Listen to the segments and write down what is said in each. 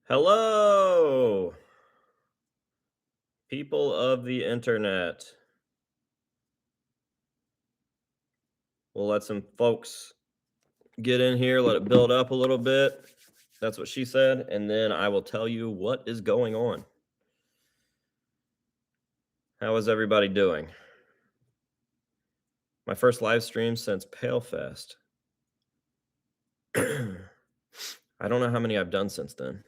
Hello, people of the internet. We'll let some folks get in here, let it build up a little bit. That's what she said. And then I will tell you what is going on. How is everybody doing? My first live stream since PaleFest. I don't know how many I've done since then.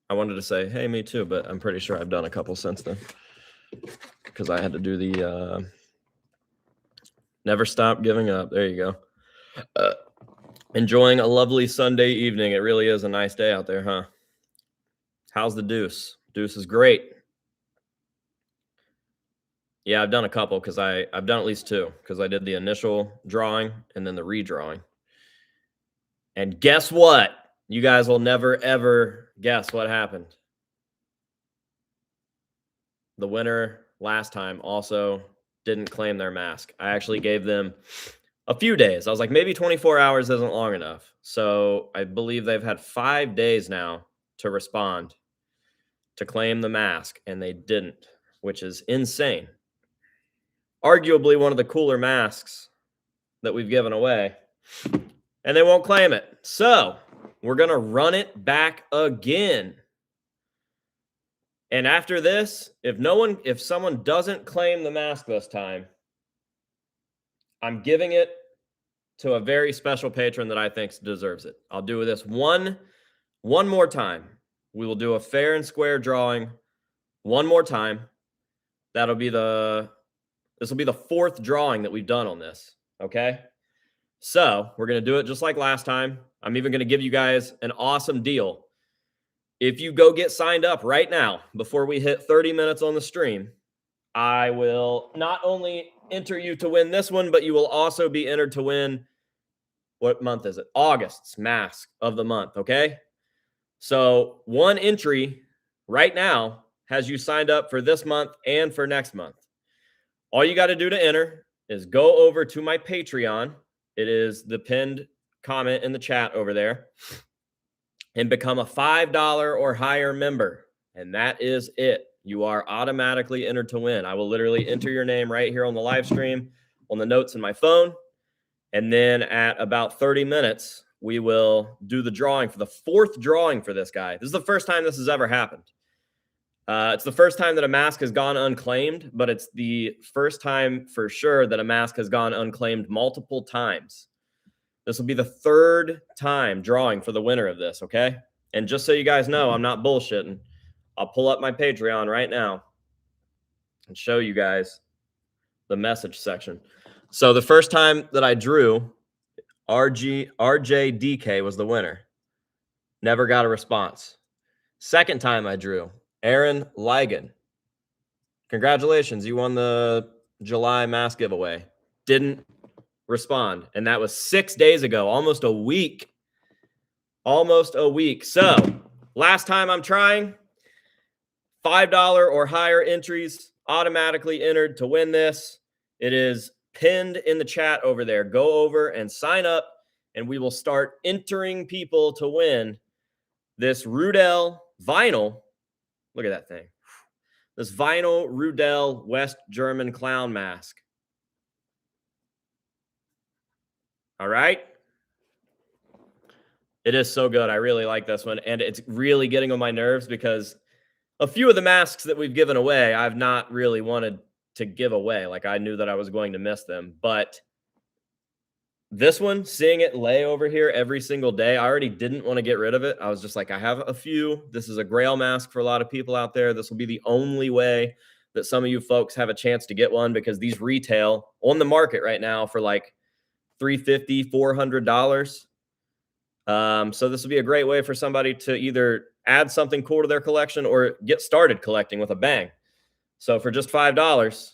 I wanted to say, hey, me too, but I'm pretty sure I've done a couple since then. Because I had to do the never stop giving up. There you go. Enjoying a lovely Sunday evening. It really is a nice day out there, huh? How's the deuce? Deuce is great. Yeah, I've done a couple because I've done at least two because I did the initial drawing and then the redrawing. And guess what? You guys will never, ever guess what happened. The winner last time also didn't claim their mask. I actually gave them a few days. I was like, maybe 24 hours isn't long enough. So I believe they've had 5 days now to respond to claim the mask, and they didn't, which is insane. Arguably one of the cooler masks that we've given away, and they won't claim it. So we're going to run it back again. And after this, if someone doesn't claim the mask this time, I'm giving it to a very special patron that I think deserves it. I'll do this one more time. We will do a fair and square drawing one more time. This will be the 4th drawing that we've done on this, okay? So we're going to do it just like last time. I'm even going to give you guys an awesome deal. If you go get signed up right now, before we hit 30 minutes on the stream, I will not only enter you to win this one, but you will also be entered to win, what month is it? August's mask of the month, okay? So one entry right now has you signed up for this month and for next month. All you got to do to enter is go over to my Patreon. It is the pinned comment in the chat over there, and become a $5 or higher member. And that is it. You are automatically entered to win. I will literally enter your name right here on the live stream, on the notes in my phone. And then at about 30 minutes, we will do the drawing for the 4th drawing for this guy. This is the first time this has ever happened. It's the first time that a mask has gone unclaimed, but it's the first time for sure that a mask has gone unclaimed multiple times. This will be the 3rd time drawing for the winner of this, okay? And just so you guys know, I'm not bullshitting. I'll pull up my Patreon right now and show you guys the message section. So the first time that I drew, RJDK was the winner. Never got a response. Second time I drew, Aaron Ligon. Congratulations, you won the July mask giveaway. Didn't respond. And that was 6 days ago, almost a week. So last time I'm trying, $5 or higher entries automatically entered to win this. It is pinned in the chat over there. Go over and sign up, and we will start entering people to win this Rudel vinyl. Look at that thing. This vinyl Rudel West German clown mask. All right. It is so good. I really like this one. And it's really getting on my nerves because a few of the masks that we've given away, I've not really wanted to give away. Like, I knew that I was going to miss them. But this one, seeing it lay over here every single day, I already didn't want to get rid of it. I was just like, I have a few. This is a grail mask for a lot of people out there. This will be the only way that some of you folks have a chance to get one, because these retail on the market right now for like $350, $400. So this will be a great way for somebody to either add something cool to their collection or get started collecting with a bang. So for just $5,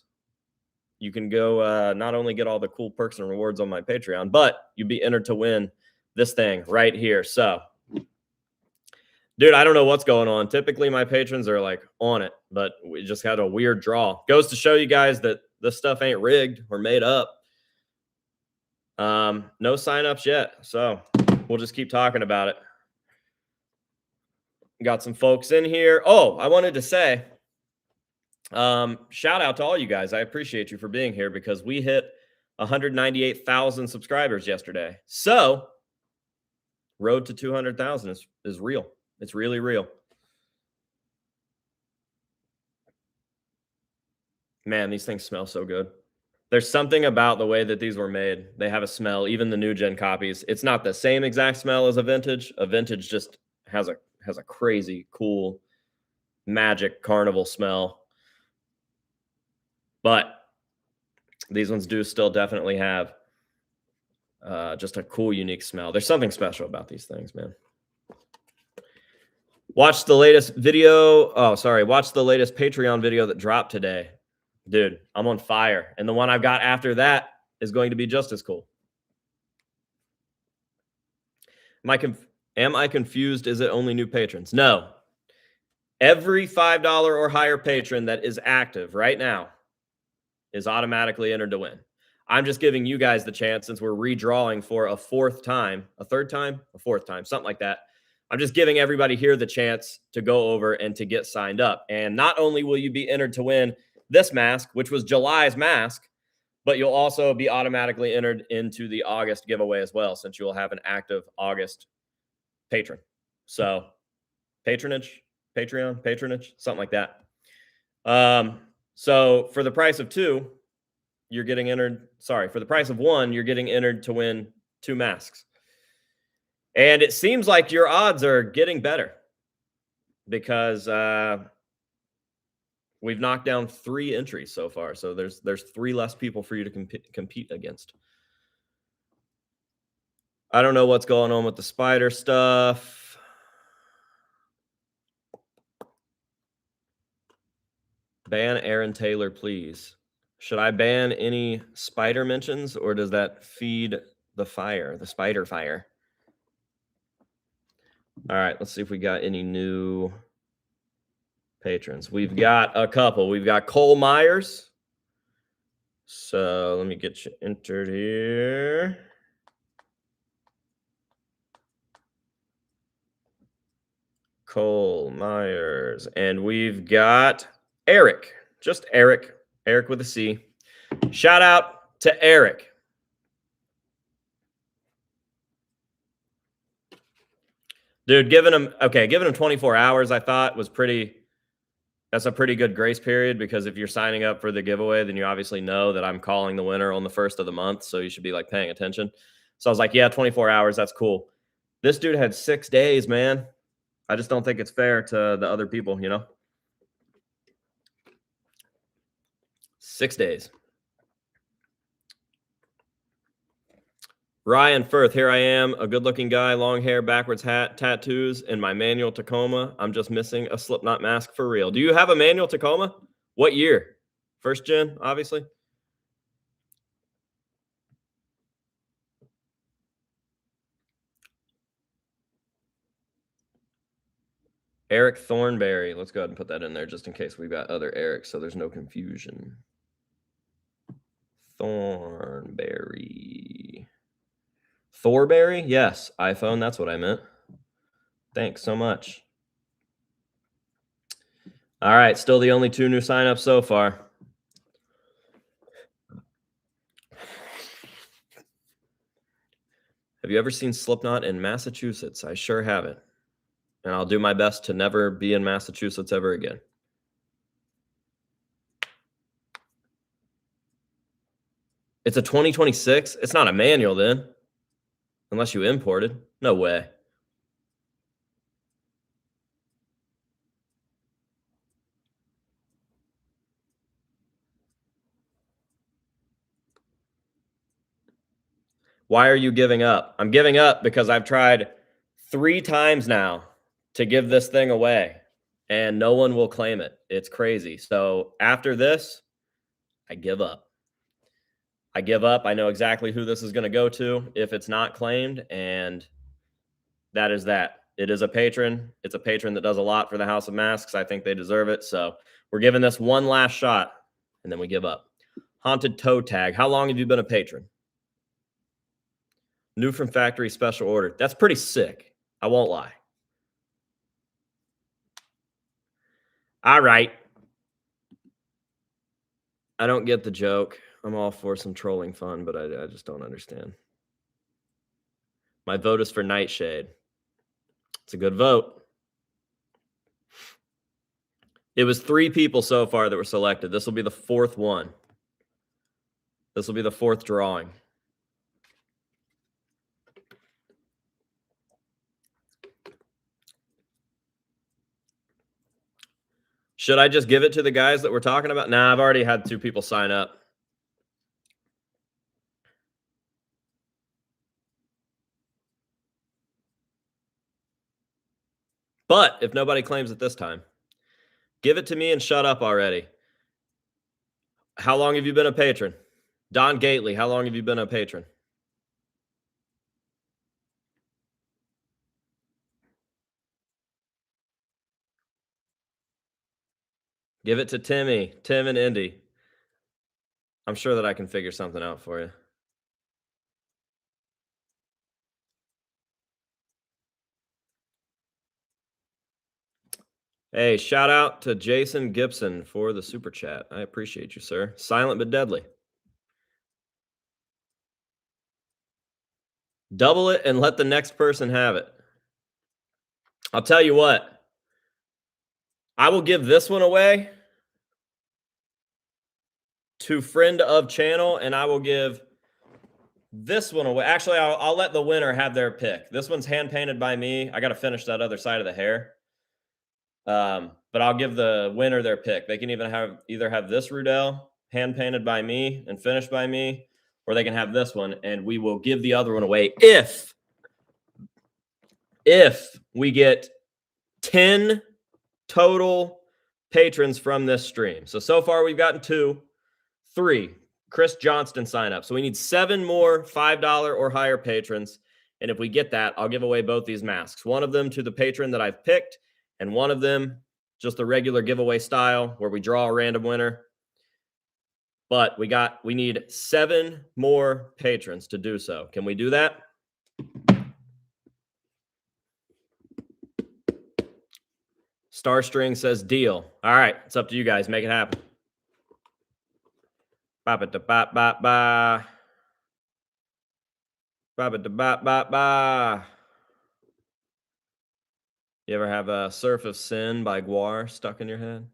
you can go not only get all the cool perks and rewards on my Patreon, but you'd be entered to win this thing right here. So, dude, I don't know what's going on. Typically, my patrons are like on it, but we just had a weird draw. Goes to show you guys that this stuff ain't rigged or made up. No signups yet, so we'll just keep talking about it. Got some folks in here. Oh, I wanted to say, shout out to all you guys. I appreciate you for being here because we hit 198,000 subscribers yesterday. So, road to 200,000 is real. It's really real. Man, these things smell so good. There's something about the way that these were made. They have a smell, even the new gen copies. It's not the same exact smell as a vintage. A vintage just has a crazy cool magic carnival smell. But these ones do still definitely have just a cool, unique smell. There's something special about these things, man. Watch the latest video. Oh, sorry. Watch the latest Patreon video that dropped today. Dude, I'm on fire. And the one I've got after that is going to be just as cool. Am I confused? Is it only new patrons? No. Every $5 or higher patron that is active right now is automatically entered to win. I'm just giving you guys the chance, since we're redrawing for a fourth time, something like that. I'm just giving everybody here the chance to go over and to get signed up. And not only will you be entered to win this mask, which was July's mask, but you'll also be automatically entered into the August giveaway as well, since you will have an active August patron. So Patreon, something like that. So for the price of two, you're getting entered. Sorry, for the price of one, you're getting entered to win 2 masks. And it seems like your odds are getting better because we've knocked down 3 entries so far. So there's 3 less people for you to compete against. I don't know what's going on with the spider stuff. Ban Aaron Taylor, please. Should I ban any spider mentions, or does that feed the fire, the spider fire? All right, let's see if we got any new patrons. We've got a couple. We've got Cole Myers. So let me get you entered here. Cole Myers. And we've got Eric. Just Eric. Eric with a C. Shout out to Eric. Dude, giving him 24 hours, I thought was that's a pretty good grace period, because if you're signing up for the giveaway, then you obviously know that I'm calling the winner on the 1st of the month. So you should be like paying attention. So I was like, yeah, 24 hours. That's cool. This dude had 6 days, man. I just don't think it's fair to the other people, 6 days. Ryan Firth, here I am, a good-looking guy, long hair, backwards hat, tattoos, and my manual Tacoma. I'm just missing a Slipknot mask for real. Do you have a manual Tacoma? What year? First gen, obviously. Eric Thornberry. Let's go ahead and put that in there just in case we've got other Erics, so there's no confusion. Thornberry. Thorberry? Yes, iPhone. That's what I meant. Thanks so much. All right, still the only 2 new signups so far. Have you ever seen Slipknot in Massachusetts? I sure haven't. And I'll do my best to never be in Massachusetts ever again. It's a 2026? It's not a manual then. Unless you imported. No way. Why are you giving up? I'm giving up because I've tried 3 times now to give this thing away, and no one will claim it. It's crazy. So after this, I give up. I give up. I know exactly who this is going to go to if it's not claimed, and that is that. It is a patron. It's a patron that does a lot for the House of Masks. I think they deserve it. So we're giving this one last shot, and then we give up. Haunted Toe Tag. How long have you been a patron? New from factory, special order. That's pretty sick. I won't lie. All right. I don't get the joke. I'm all for some trolling fun, but I just don't understand. My vote is for Nightshade. It's a good vote. It was 3 people so far that were selected. This will be the 4th one. This will be the 4th drawing. Should I just give it to the guys that we're talking about? Nah, I've already had 2 people sign up. But if nobody claims it this time, give it to me and shut up already. How long have you been a patron? Don Gately, how long have you been a patron? Give it to Timmy, Tim and Indy. I'm sure that I can figure something out for you. Hey, shout out to Jason Gibson for the super chat. I appreciate you, sir. Silent but deadly. Double it and let the next person have it. I'll tell you what. I will give this one away to friend of channel, and I will give this one away. Actually, I'll let the winner have their pick. This one's hand painted by me. I got to finish that other side of the hair. But I'll give the winner their pick. They can either have this Rudell hand painted by me and finished by me, or they can have this one, and we will give the other one away if we get 10 total patrons from this stream. So far we've gotten 2, 3. Chris Johnston sign up. So we need 7 more $5 or higher patrons. And if we get that, I'll give away both these masks. One of them to the patron that I've picked, and one of them just the regular giveaway style where we draw a random winner. But we need 7 more patrons to do so. Can we do that? Starstring says deal. All right, it's up to you guys. Make it happen. Ba-ba-da-ba-ba-ba. Ba-ba-da-ba-ba-ba. You ever have a Surf of Sin by Guar stuck in your head?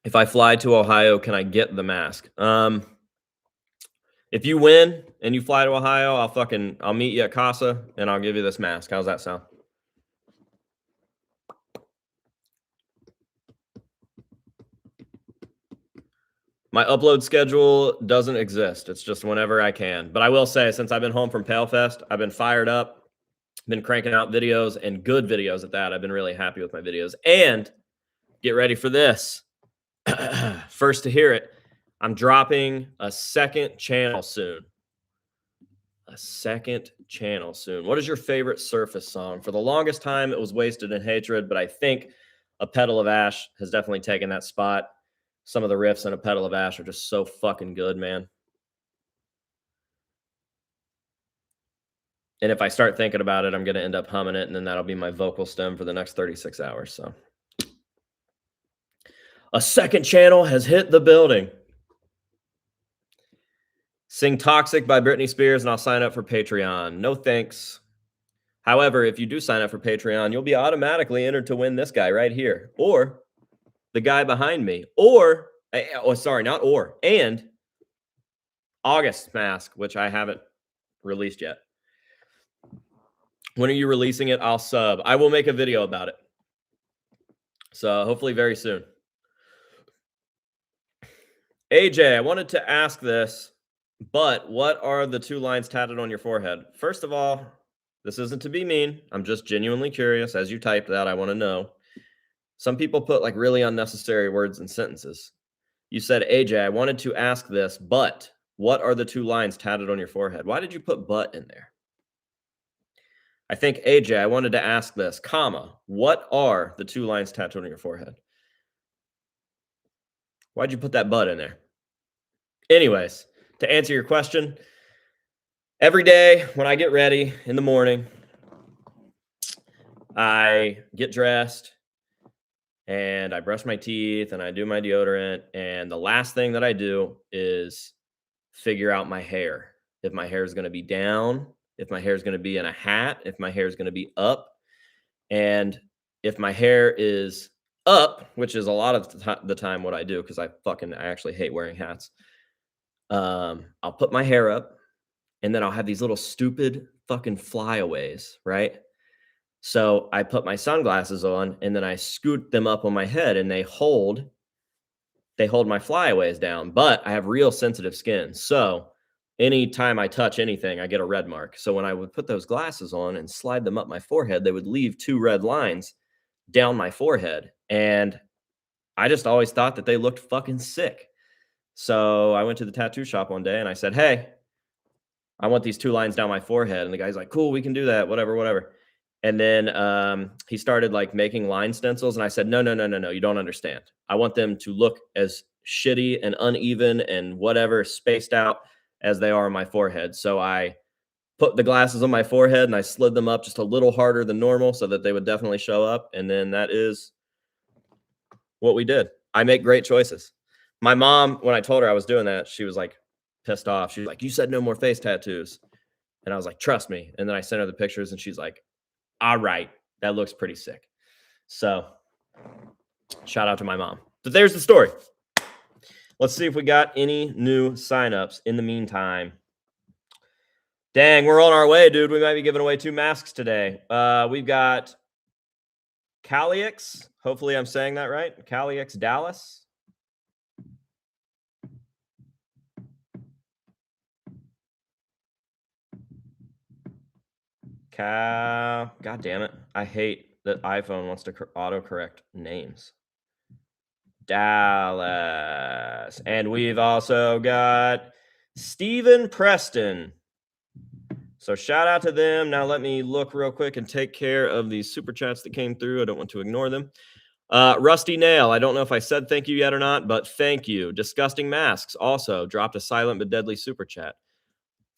If I fly to Ohio, can I get the mask? If you win and you fly to Ohio, I'll meet you at Casa and I'll give you this mask. How's that sound? My upload schedule doesn't exist. It's just whenever I can. But I will say, since I've been home from Palefest, I've been fired up, been cranking out videos, and good videos at that. I've been really happy with my videos. And get ready for this. First to hear it, I'm dropping a second channel soon. A second channel soon. What is your favorite Surface song? For the longest time, it was Wasted in Hatred, but I think A Petal of Ash has definitely taken that spot. Some of the riffs in A Petal of Ash are just so fucking good, man. And if I start thinking about it, I'm going to end up humming it, and then that'll be my vocal stem for the next 36 hours. So, a second channel has hit the building. Sing Toxic by Britney Spears, and I'll sign up for Patreon. No thanks. However, if you do sign up for Patreon, you'll be automatically entered to win this guy right here, or the guy behind me, and August mask, which I haven't released yet. When are you releasing it? I'll sub. I will make a video about it. So hopefully very soon. AJ, I wanted to ask this, but what are the 2 lines tatted on your forehead? First of all, this isn't to be mean. I'm just genuinely curious. As you typed that, I want to know. Some people put like really unnecessary words in sentences. You said, AJ, I wanted to ask this, but what are the 2 lines tatted on your forehead? Why did you put but in there? I think, AJ, I wanted to ask this, comma, what are the 2 lines tattooed on your forehead? Why'd you put that but in there? Anyways, to answer your question, every day when I get ready in the morning, I get dressed and I brush my teeth and I do my deodorant. And the last thing that I do is figure out my hair. If my hair is going to be down, if my hair is going to be in a hat, if my hair is going to be up. And if my hair is up, which is a lot of the time what I do, because I actually hate wearing hats. I'll put my hair up and then I'll have these little stupid fucking flyaways, right? So I put my sunglasses on and then I scoot them up on my head and they hold my flyaways down, but I have real sensitive skin. So anytime I touch anything, I get a red mark. So when I would put those glasses on and slide them up my forehead, they would leave 2 red lines down my forehead. And I just always thought that they looked fucking sick. So I went to the tattoo shop one day and I said, "Hey, I want these 2 lines down my forehead." And the guy's like, "Cool, we can do that. Whatever." And then he started like making line stencils. And I said, no, you don't understand. I want them to look as shitty and uneven and whatever spaced out as they are on my forehead. So I put the glasses on my forehead and I slid them up just a little harder than normal so that they would definitely show up. And then that is what we did. I make great choices. My mom, when I told her I was doing that, she was like pissed off. She was like, "You said no more face tattoos." And I was like, "Trust me." And then I sent her the pictures and she's like, "All right, that looks pretty sick." So shout out to my mom. But there's the story. Let's see if we got any new signups in the meantime. Dang, we're on our way, dude. We might be giving away 2 masks today. We've got Calix. Hopefully I'm saying that right. Calix Dallas. God damn it. I hate that iPhone wants to autocorrect names. Dallas. And we've also got Stephen Preston. So shout out to them. Now let me look real quick and take care of these super chats that came through. I don't want to ignore them. Rusty Nail. I don't know if I said thank you yet or not, but thank you. Disgusting Masks also dropped a silent but deadly super chat.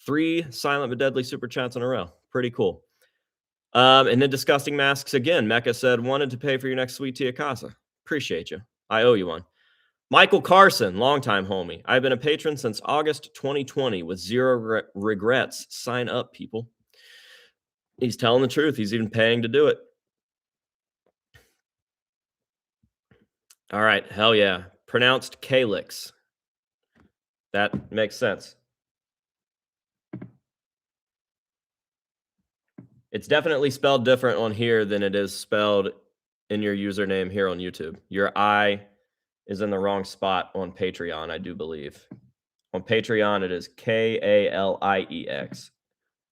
3 silent but deadly super chats in a row. Pretty cool. And then Disgusting Masks again. Mecca said, "Wanted to pay for your next sweet tea casa." Appreciate you. I owe you one. Michael Carson, longtime homie. I've been a patron since August 2020 with 0 regrets. Sign up, people. He's telling the truth. He's even paying to do it. All right. Hell yeah. Pronounced Calix. That makes sense. It's definitely spelled different on here than it is spelled in your username here on YouTube. Your I is in the wrong spot on Patreon, I do believe. On Patreon, it is Kaliex.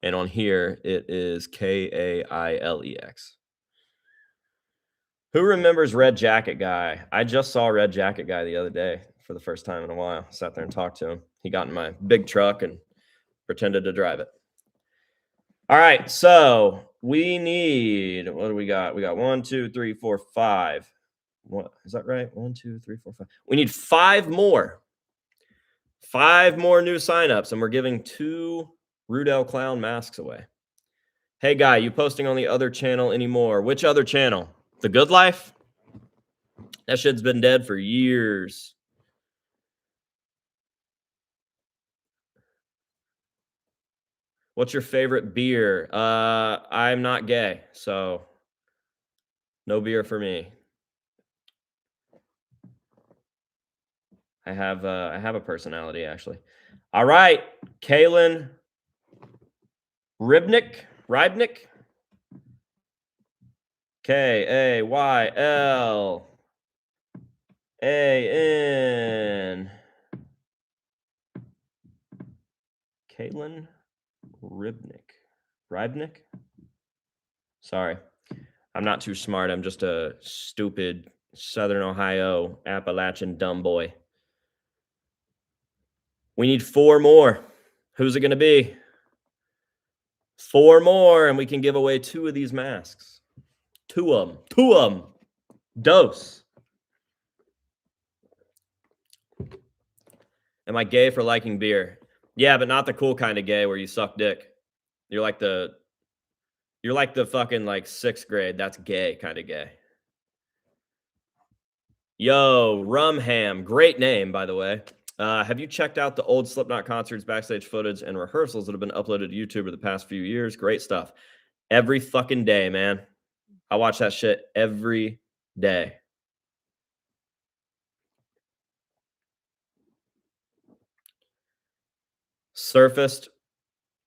And on here, it is Kailex. Who remembers Red Jacket Guy? I just saw Red Jacket Guy the other day for the first time in a while. Sat there and talked to him. He got in my big truck and pretended to drive it. All right, so we need, what do we got? We got 1, 2, 3, 4, 5. What is that right? 1, 2, 3, 4, 5. We need 5 more. 5 more new signups, and we're giving 2 Rudell Clown masks away. Hey, guy, you posting on the other channel anymore? Which other channel? The Good Life? That shit's been dead for years. What's your favorite beer? I'm not gay, so no beer for me. I have a personality, actually. All right, Kaylin Rybnik. Kaylan. Kaylin Rybnik. Sorry, I'm not too smart. I'm just a stupid Southern Ohio Appalachian dumb boy. We need 4 more. Who's it going to be? 4 more, and we can give away 2 of these masks. 2 of them. Dose. Am I gay for liking beer? Yeah, but not the cool kind of gay where you suck dick. You're like the fucking like 6th grade. That's gay kind of gay. Yo, Rumham. Great name, by the way. Have you checked out the old Slipknot concerts, backstage footage, and rehearsals that have been uploaded to YouTube over the past few years? Great stuff. Every fucking day, man. I watch that shit every day. Surfaced,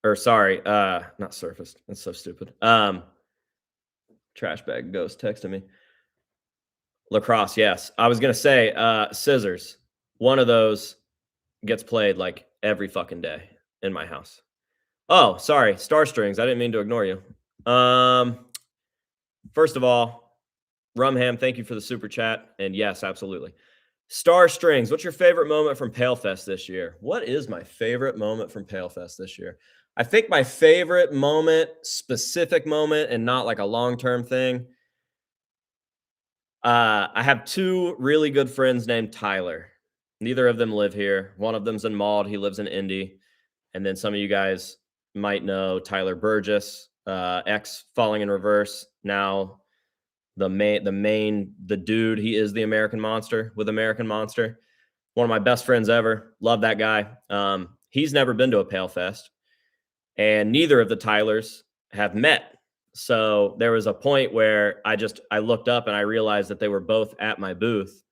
or sorry, not surfaced. That's so stupid. Trash bag ghost texting me. Lacrosse, yes. I was gonna say, scissors. One of those gets played like every fucking day in my house. Oh, sorry, Star Strings. I didn't mean to ignore you. First of all, Rumham, thank you for the super chat. And yes, absolutely. Star Strings, what's your favorite moment from Palefest this year? What is my favorite moment from Palefest this year? I think my favorite moment, specific moment, and not like a long-term thing. I have 2 really good friends named Tyler. Neither of them live here. One of them's in Maud. He lives in Indy. And then some of you guys might know Tyler Burgess, ex Falling in Reverse. Now the dude. He is the American Monster with American Monster. One of my best friends ever. Love that guy. He's never been to a Pale Fest, and neither of the Tylers have met. So there was a point where I looked up and I realized that they were both at my booth.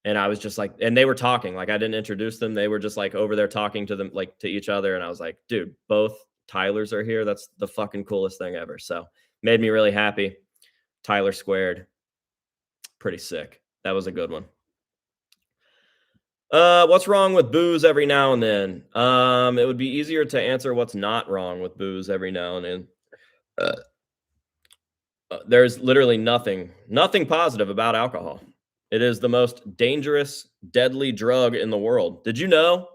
And I was just like, and they were talking, like I didn't introduce them. They were just like over there talking to them, like to each other. And I was like, dude, both Tylers are here. That's the fucking coolest thing ever. So made me really happy. Tyler squared. Pretty sick. That was a good one. What's wrong with booze every now and then? It would be easier to answer what's not wrong with booze every now and then. There's literally nothing positive about alcohol. It is the most dangerous, deadly drug in the world. Did you know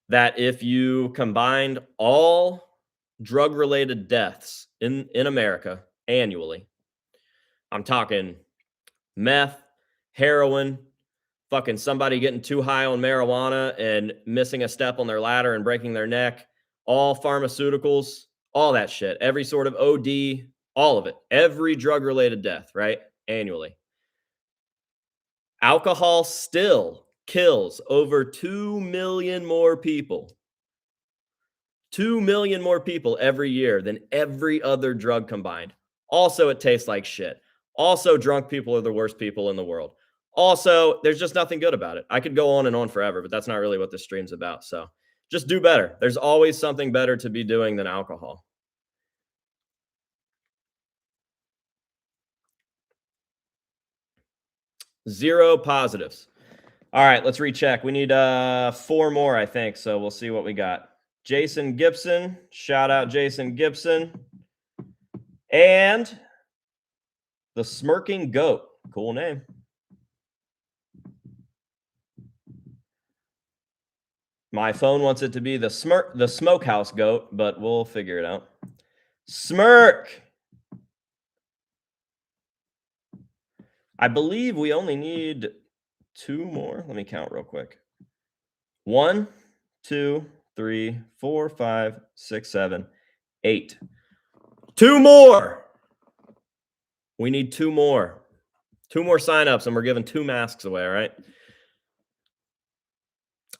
that if you combined all drug-related deaths in America annually, I'm talking meth, heroin, fucking somebody getting too high on marijuana and missing a step on their ladder and breaking their neck, all pharmaceuticals, all that shit, every sort of OD, all of it, every drug-related death, right? Annually. Alcohol still kills over 2 million more people. 2 million more people every year than every other drug combined. Also, it tastes like shit. Also, drunk people are the worst people in the world. Also, there's just nothing good about it. I could go on and on forever, but that's not really what this stream's about. So just do better. There's always something better to be doing than alcohol. Zero positives. All right, let's recheck. We need 4 more, I think. So we'll see what we got. Jason Gibson. Shout out Jason Gibson. And the Smirking Goat. Cool name. My phone wants it to be the Smokehouse Goat, but we'll figure it out. Smirk. I believe we only need 2 more. Let me count real quick. 1, 2, 3, 4, 5, 6, 7, 8. 2 more. We need 2 more. 2 more signups, and we're giving 2 masks away, all right?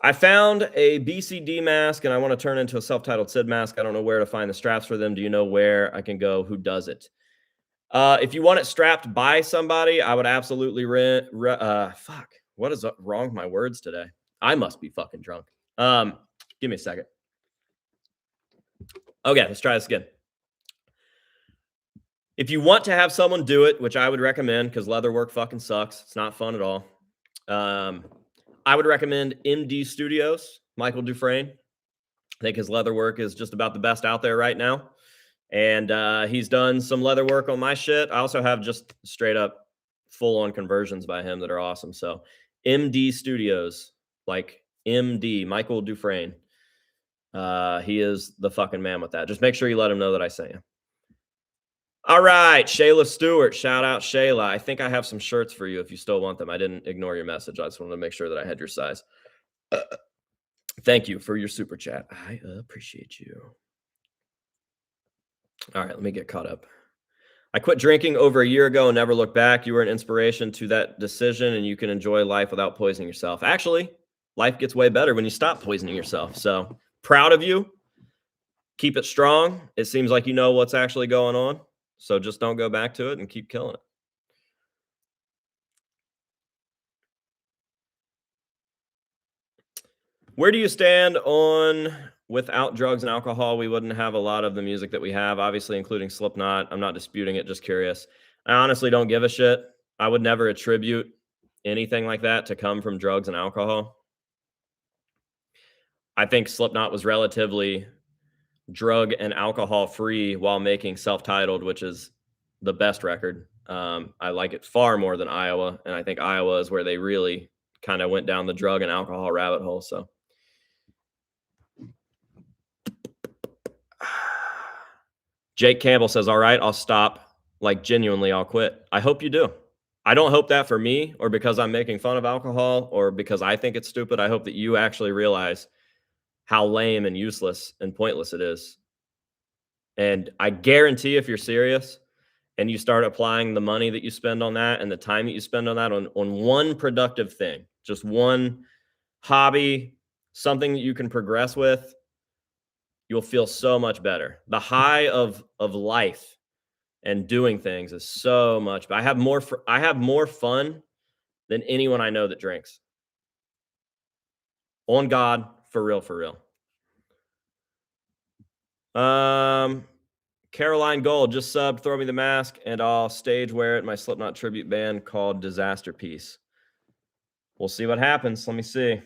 I found a BCD mask, and I want to turn into a self-titled Sid mask. I don't know where to find the straps for them. Do you know where I can go? Who does it? If you want it strapped by somebody, I would absolutely fuck. What is wrong with my words today? I must be fucking drunk. Give me a second. Okay, let's try this again. If you want to have someone do it, which I would recommend because leather work fucking sucks. It's not fun at all. I would recommend MD Studios, Michael Dufresne. I think his leather work is just about the best out there right now. And he's done some leather work on my shit. I also have just straight up full-on conversions by him that are awesome. So MD Studios, like MD, Michael Dufresne. He is the fucking man with that. Just make sure you let him know that I sent you. All right, Shayla Stewart. Shout out, Shayla. I think I have some shirts for you if you still want them. I didn't ignore your message. I just wanted to make sure that I had your size. Thank you for your super chat. I appreciate you. All right, let me get caught up. I quit drinking over a year ago and never looked back. You were an inspiration to that decision, and you can enjoy life without poisoning yourself. Actually, life gets way better when you stop poisoning yourself. So proud of you. Keep it strong. It seems like you know what's actually going on. So just don't go back to it and keep killing it. Where do you stand on without drugs and alcohol? We wouldn't have a lot of the music that we have, obviously, including Slipknot. I'm not disputing it, just curious. I honestly don't give a shit. I would never attribute anything like that to come from drugs and alcohol. I think Slipknot was relatively drug and alcohol free while making Self-Titled, which is the best record. I like it far more than Iowa, and I think Iowa is where they really kind of went down the drug and alcohol rabbit hole. So Jake Campbell says, all right, I'll stop. Like, genuinely, I'll quit. I hope you do. I don't hope that for me or because I'm making fun of alcohol or because I think it's stupid. I hope that you actually realize how lame and useless and pointless it is. And I guarantee if you're serious and you start applying the money that you spend on that and the time that you spend on that on one productive thing, just one hobby, something that you can progress with, you'll feel so much better. The high of life and doing things is so much. I have more fun than anyone I know that drinks. On God, for real, for real. Caroline Gold just subbed, throw me the mask, and I'll stage wear it in my Slipknot tribute band called Disaster Piece. We'll see what happens. Let me see.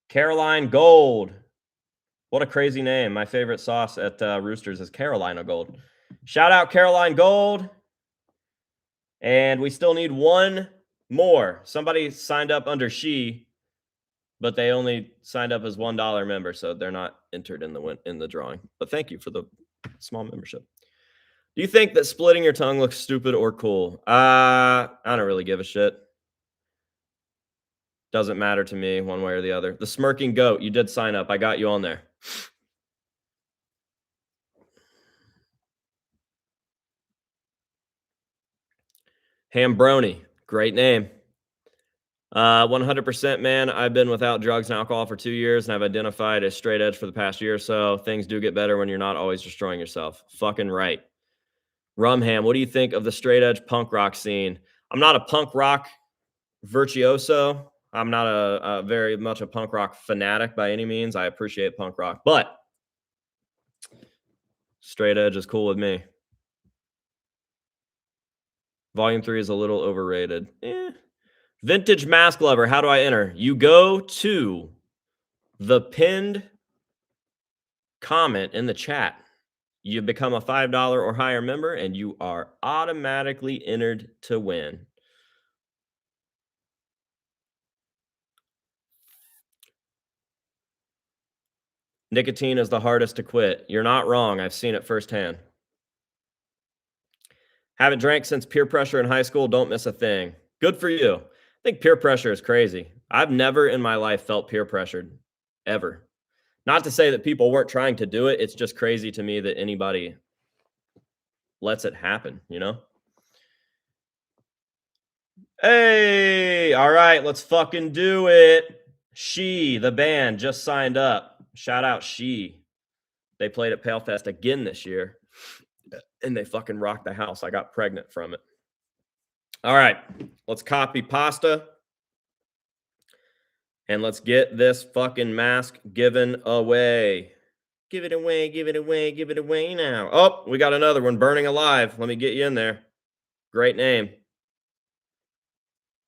Caroline Gold. What a crazy name. My favorite sauce at Roosters is Carolina Gold. Shout out Caroline Gold. And we still need one more. Somebody signed up under She, but they only signed up as $1 member, so they're not entered in the drawing. But thank you for the small membership. Do you think that splitting your tongue looks stupid or cool? I don't really give a shit. Doesn't matter to me one way or the other. The Smirking Goat, you did sign up. I got you on there. Hambroni, great name. 100%, man. I've been without drugs and alcohol for 2 years, and I've identified as straight edge for the past year or so. Things do get better when you're not always destroying yourself. Fucking right. Rumham, what do you think of the straight edge punk rock scene? I'm not a punk rock virtuoso. I'm not a very much a punk rock fanatic by any means. I appreciate punk rock, but straight edge is cool with me. Volume 3 is a little overrated. Vintage Mask Lover, how do I enter? You go to the pinned comment in the chat. You become a $5 or higher member, and you are automatically entered to win. Nicotine is the hardest to quit. You're not wrong. I've seen it firsthand. Haven't drank since peer pressure in high school. Don't miss a thing. Good for you. I think peer pressure is crazy. I've never in my life felt peer pressured, ever. Not to say that people weren't trying to do it. It's just crazy to me that anybody lets it happen, you know? Hey, all right, let's fucking do it. She, the band, just signed up. Shout out She. They played at Palefest again this year, and they fucking rocked the house. I got pregnant from it. All right, let's copy pasta. And let's get this fucking mask given away. Give it away, give it away, give it away now. Oh, we got another one, Burning Alive. Let me get you in there. Great name.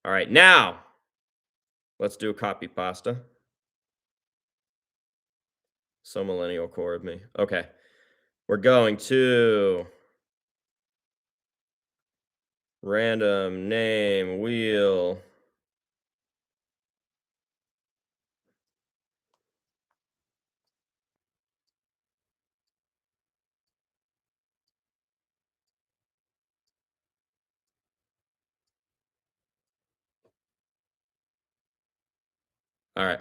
All right, now let's do a copy pasta. So millennial core of me. Okay, we're going to random name wheel. All right.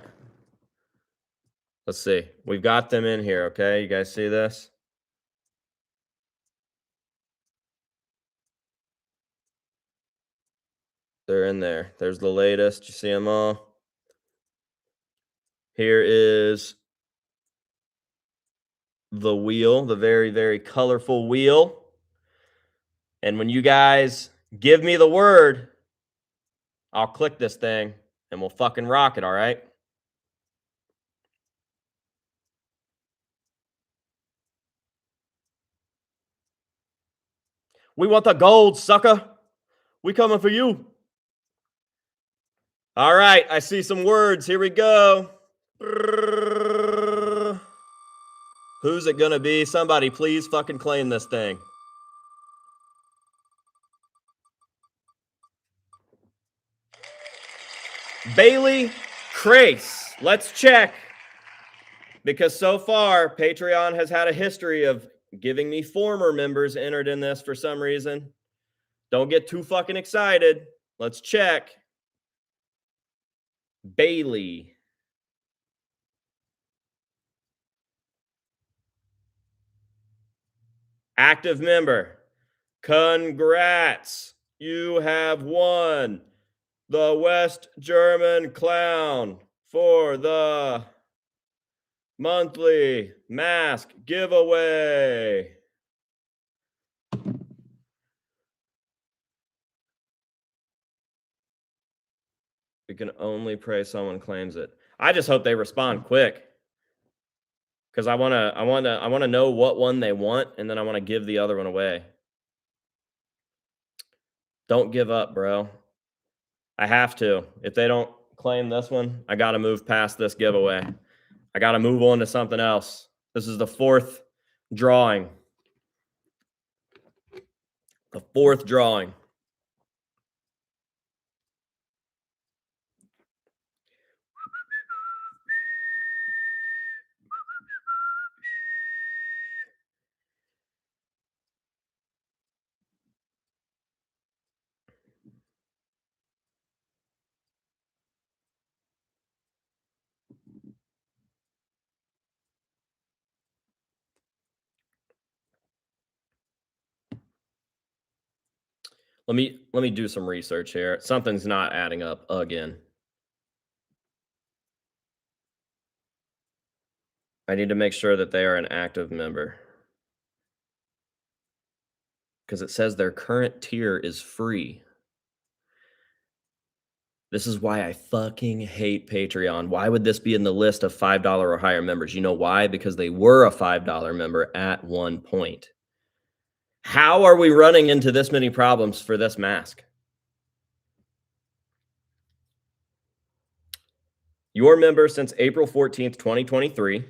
Let's see. We've got them in here, okay? You guys see this? They're in there. There's the latest. You see them all? Here is the wheel, the very, very colorful wheel. And when you guys give me the word, I'll click this thing and we'll fucking rock it, all right? We want the gold, sucker. We coming for you. All right, I see some words. Here we go. Who's it gonna be? Somebody please fucking claim this thing. Bailey Crace. Let's check. Because so far, Patreon has had a history of giving me former members entered in this for some reason. Don't get too fucking excited. Let's check. Bailey. Active member. Congrats. You have won the West German Clown for the monthly mask giveaway. We can only pray someone claims it. I just hope they respond quick. Because I wanna know what one they want, and then I want to give the other one away. Don't give up, bro. I have to. If they don't claim this one, I gotta move past this giveaway. I gotta move on to something else. This is the fourth drawing. The fourth drawing. Let me do some research here. Something's not adding up again. I need to make sure that they are an active member. Because it says their current tier is free. This is why I fucking hate Patreon. Why would this be in the list of $5 or higher members? You know why? Because they were a $5 member at one point. How are we running into this many problems for this mask? Your member since April 14th, 2023.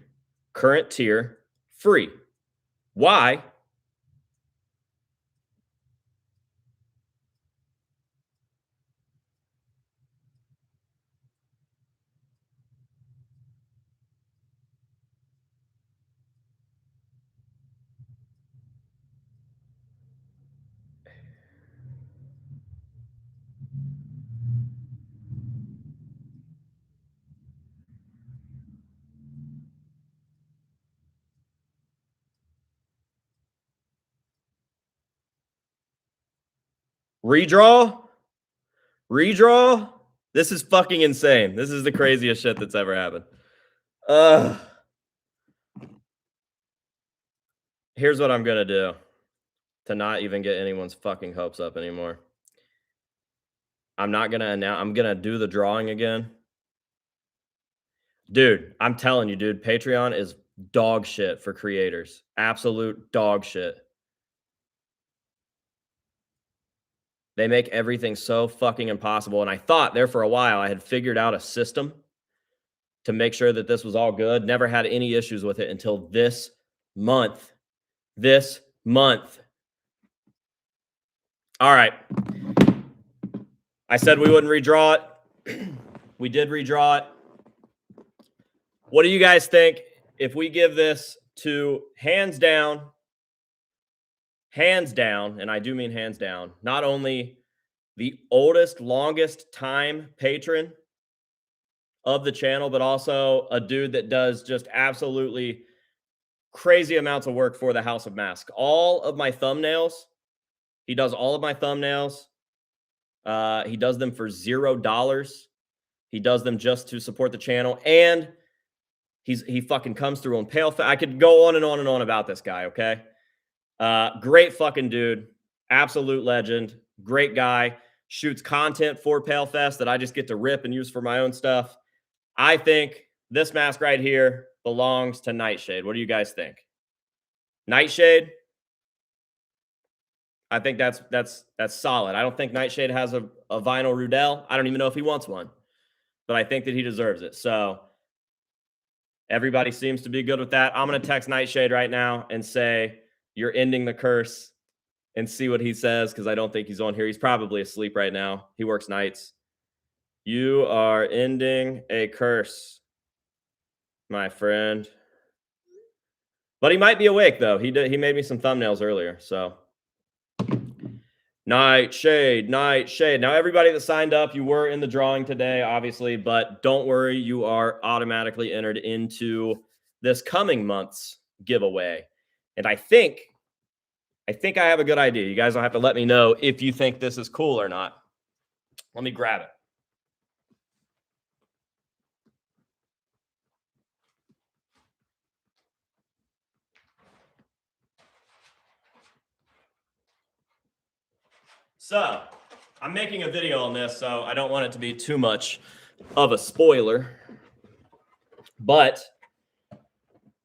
Current tier, free. Why? Redraw? Redraw? This is fucking insane. This is the craziest shit that's ever happened. Here's what I'm gonna do to not even get anyone's fucking hopes up anymore. I'm not gonna announce. I'm gonna do the drawing again. Dude, I'm telling you, dude, Patreon is dog shit for creators. Absolute dog shit. They make everything so fucking impossible. And I thought there for a while I had figured out a system to make sure that this was all good. Never had any issues with it until this month. This month. All right. I said we wouldn't redraw it. We did redraw it. What do you guys think if we give this to hands down, and I do mean hands down, not only the oldest, longest time patron of the channel, but also a dude that does just absolutely crazy amounts of work for the House of Mask. All of my thumbnails, he does all of my thumbnails. He does them for $0. He does them just to support the channel, and he fucking comes through on Pale. I could go on and on and on about this guy. Okay, great fucking dude, absolute legend, great guy. Shoots content for Pale Fest that I just get to rip and use for my own stuff. I think this mask right here belongs to Nightshade. What do you guys think? Nightshade? I think that's solid. I don't think Nightshade has a vinyl Rudell. I don't even know if he wants one, but I think that he deserves it. So everybody seems to be good with that. I'm going to text Nightshade right now and say, you're ending the curse, and see what he says, because I don't think he's on here. He's probably asleep right now. He works nights. You are ending a curse, my friend. But he might be awake, though. He made me some thumbnails earlier, so. Nightshade, Nightshade. Now, everybody that signed up, you were in the drawing today, obviously, but don't worry, you are automatically entered into this coming month's giveaway. And I think I have a good idea. You guys will have to let me know if you think this is cool or not. Let me grab it. So, I'm making a video on this, so I don't want it to be too much of a spoiler. But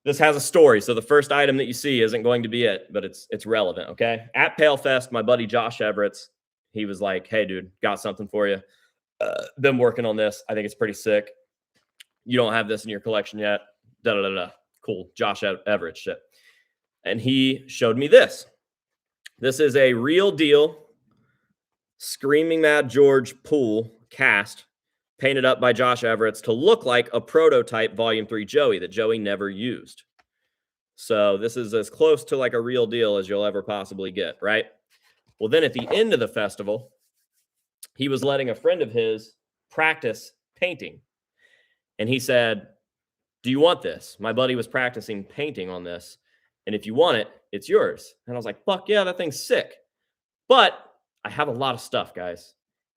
this has a story. So the first item that you see isn't going to be it, but it's relevant, okay? At Pale Fest, my buddy Josh Everett, he was like, hey, dude, got something for you. Been working on this. I think it's pretty sick. You don't have this in your collection yet. Da-da-da-da. Cool. Josh Everett shit. And he showed me this. This is a real deal Screaming Mad George pool cast painted up by Josh Everett to look like a prototype Volume 3 Joey that Joey never used. So this is as close to like a real deal as you'll ever possibly get, right? Well, then at the end of the festival, he was letting a friend of his practice painting. And he said, do you want this? My buddy was practicing painting on this. And if you want it, it's yours. And I was like, fuck yeah, that thing's sick. But I have a lot of stuff, guys.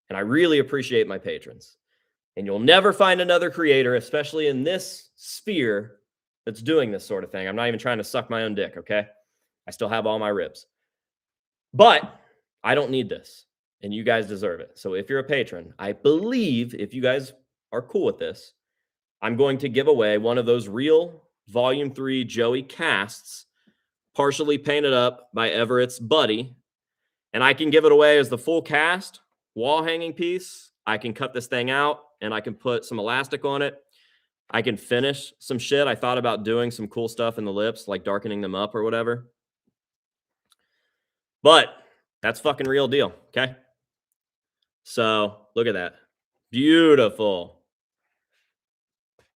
And I really appreciate my patrons. And you'll never find another creator, especially in this sphere, that's doing this sort of thing. I'm not even trying to suck my own dick, okay? I still have all my ribs. But I don't need this. And you guys deserve it. So if you're a patron, I believe if you guys are cool with this, I'm going to give away one of those real Volume 3 Joey casts, partially painted up by Everett's buddy. And I can give it away as the full cast, wall hanging piece. I can cut this thing out and I can put some elastic on it. I can finish some shit. I thought about doing some cool stuff in the lips, like darkening them up or whatever. But that's fucking real deal, okay? So look at that. Beautiful.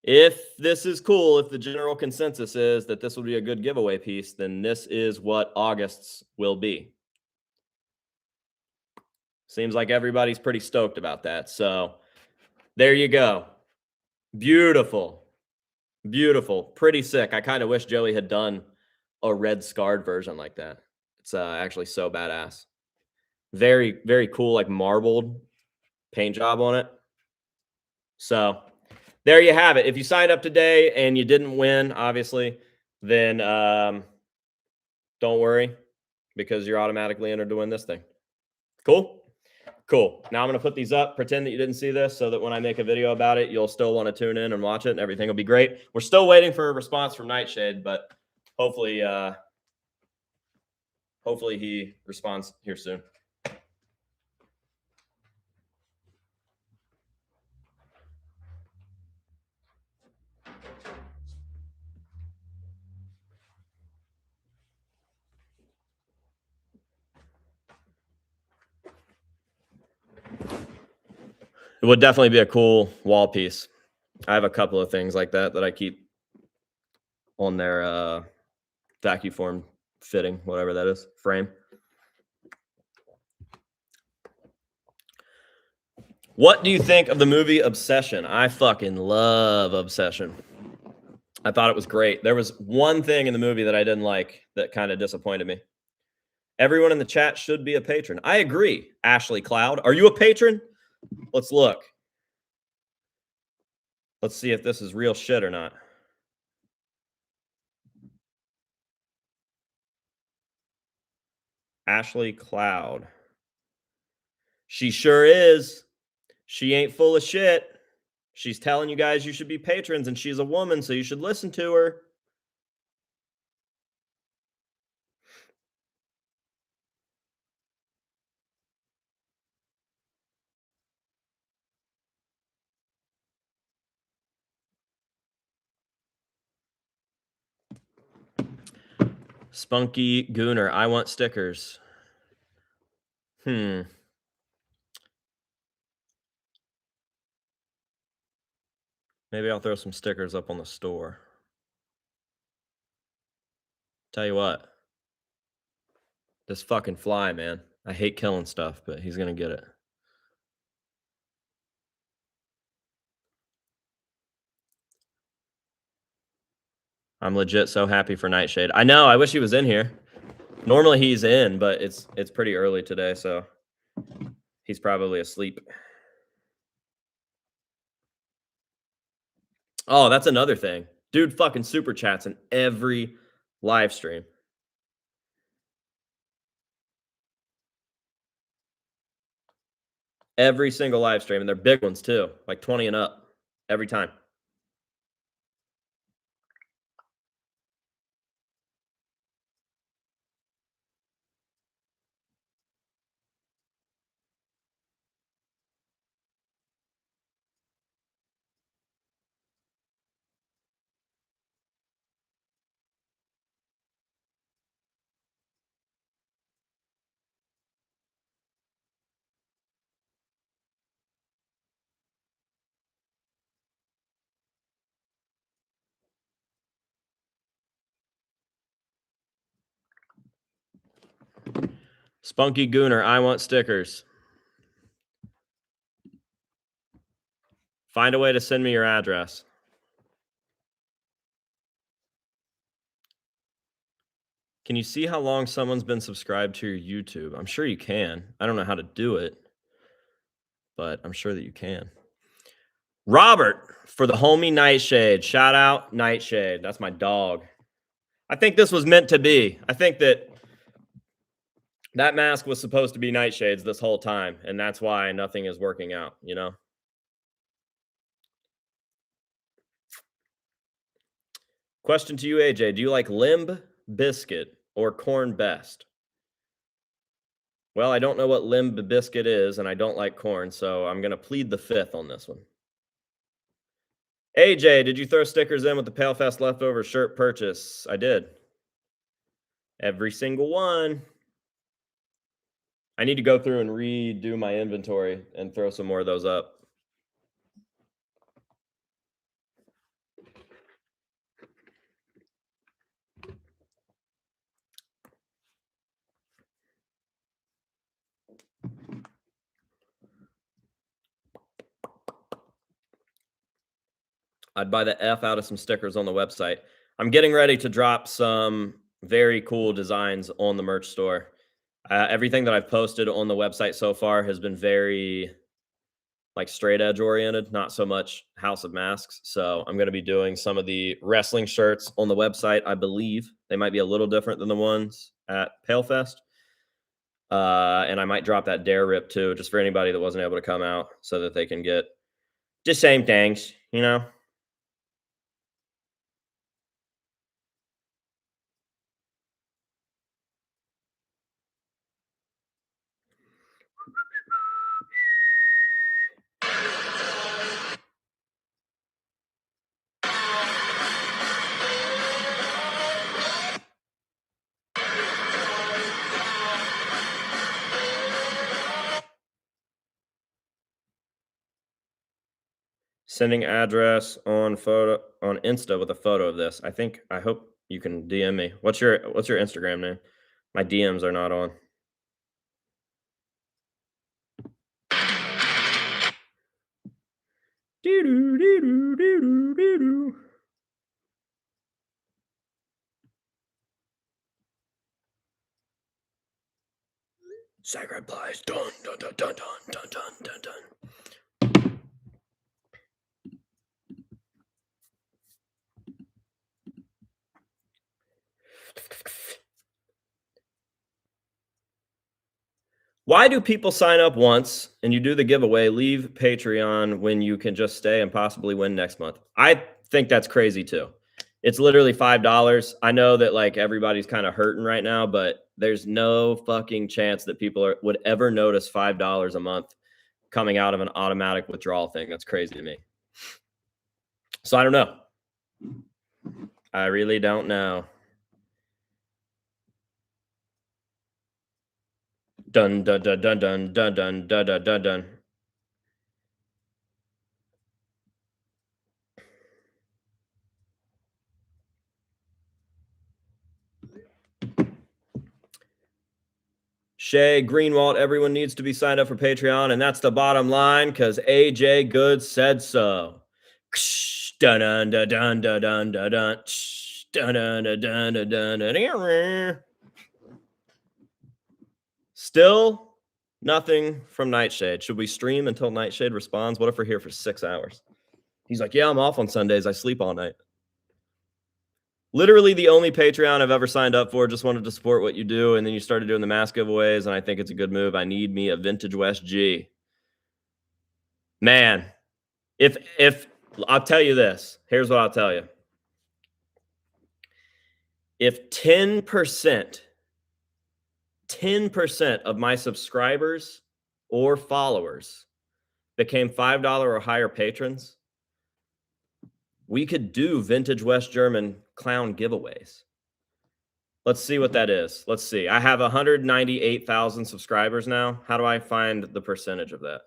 If this is cool, if the general consensus is that this will be a good giveaway piece, then this is what August's will be. Seems like everybody's pretty stoked about that. So there you go. Beautiful. Beautiful. Pretty sick. I kind of wish Joey had done a red scarred version like that. It's actually so badass. Very, very cool, like marbled paint job on it. So there you have it. If you signed up today and you didn't win, obviously, then don't worry, because you're automatically entered to win this thing. Cool? Cool. Now I'm going to put these up, pretend that you didn't see this, so that when I make a video about it, you'll still want to tune in and watch it, and everything will be great. We're still waiting for a response from Nightshade, but hopefully he responds here soon. It would definitely be a cool wall piece. I have a couple of things like that I keep on their vacuum form fitting, whatever that is, frame. What do you think of the movie Obsession? I fucking love Obsession. I thought it was great. There was one thing in the movie that I didn't like that kind of disappointed me. Everyone in the chat should be a patron. I agree. Ashley Cloud, are you a patron? Let's look. Let's see if this is real shit or not. Ashley Cloud. She sure is. She ain't full of shit. She's telling you guys you should be patrons, and she's a woman, so you should listen to her. Spunky Gooner, I want stickers. Maybe I'll throw some stickers up on the store. Tell you what. This fucking fly, man. I hate killing stuff, but he's gonna get it. I'm legit so happy for Nightshade. I know, I wish he was in here. Normally he's in, but it's pretty early today, so he's probably asleep. Oh, that's another thing. Dude fucking super chats in every live stream. Every single live stream, and they're big ones too, like 20 and up every time. Spunky Gooner, I want stickers. Find a way to send me your address. Can you see how long someone's been subscribed to your YouTube? I'm sure you can. I don't know how to do it, but I'm sure that you can. Robert for the homie Nightshade. Shout out Nightshade. That's my dog. I think this was meant to be. I think that mask was supposed to be Nightshade's this whole time, and that's why nothing is working out, you know? Question to you, AJ. Do you like Limb Biscuit or corn best? Well, I don't know what Limb Biscuit is, and I don't like corn, so I'm going to plead the fifth on this one. AJ, did you throw stickers in with the Palefest leftover shirt purchase? I did. Every single one. I need to go through and redo my inventory and throw some more of those up. I'd buy the F out of some stickers on the website. I'm getting ready to drop some very cool designs on the merch store. Everything that I've posted on the website so far has been very like straight edge oriented, not so much House of Masks. So I'm going to be doing some of the wrestling shirts on the website. I believe they might be a little different than the ones at Palefest. And I might drop that Dare Rip too, just for anybody that wasn't able to come out so that they can get just same things, you know? Sending address on Insta with a photo of this. I hope you can DM me. What's your Instagram name? My DMs are not on. Sacred Plies. Dun, dun, dun, dun, dun, dun, dun, dun, dun. Why do people sign up once and you do the giveaway, leave Patreon when you can just stay and possibly win next month? I think that's crazy too. It's literally $5. I know that like everybody's kind of hurting right now, but there's no fucking chance that people would ever notice $5 a month coming out of an automatic withdrawal thing. That's crazy to me. So I don't know. I really don't know. Dun dun dun dun dun dun dun dun dun dun dun. Shay Greenwald, everyone needs to be signed up for Patreon, and that's the bottom line because AJ Good said so. Dun dun dun dun dun dun dun dun dun dun dun dun dun. Still nothing from Nightshade. Should we stream until Nightshade responds? What if we're here for 6 hours? He's like, yeah, I'm off on Sundays. I sleep all night. Literally the only Patreon I've ever signed up for. Just wanted to support what you do. And then you started doing the mask giveaways, and I think it's a good move. I need me a vintage West G. Man, if I'll tell you this. Here's what I'll tell you. If 10% of my subscribers or followers became $5 or higher patrons, we could do vintage West German clown giveaways. Let's see what that is. Let's see. I have 198,000 subscribers now. How do I find the percentage of that?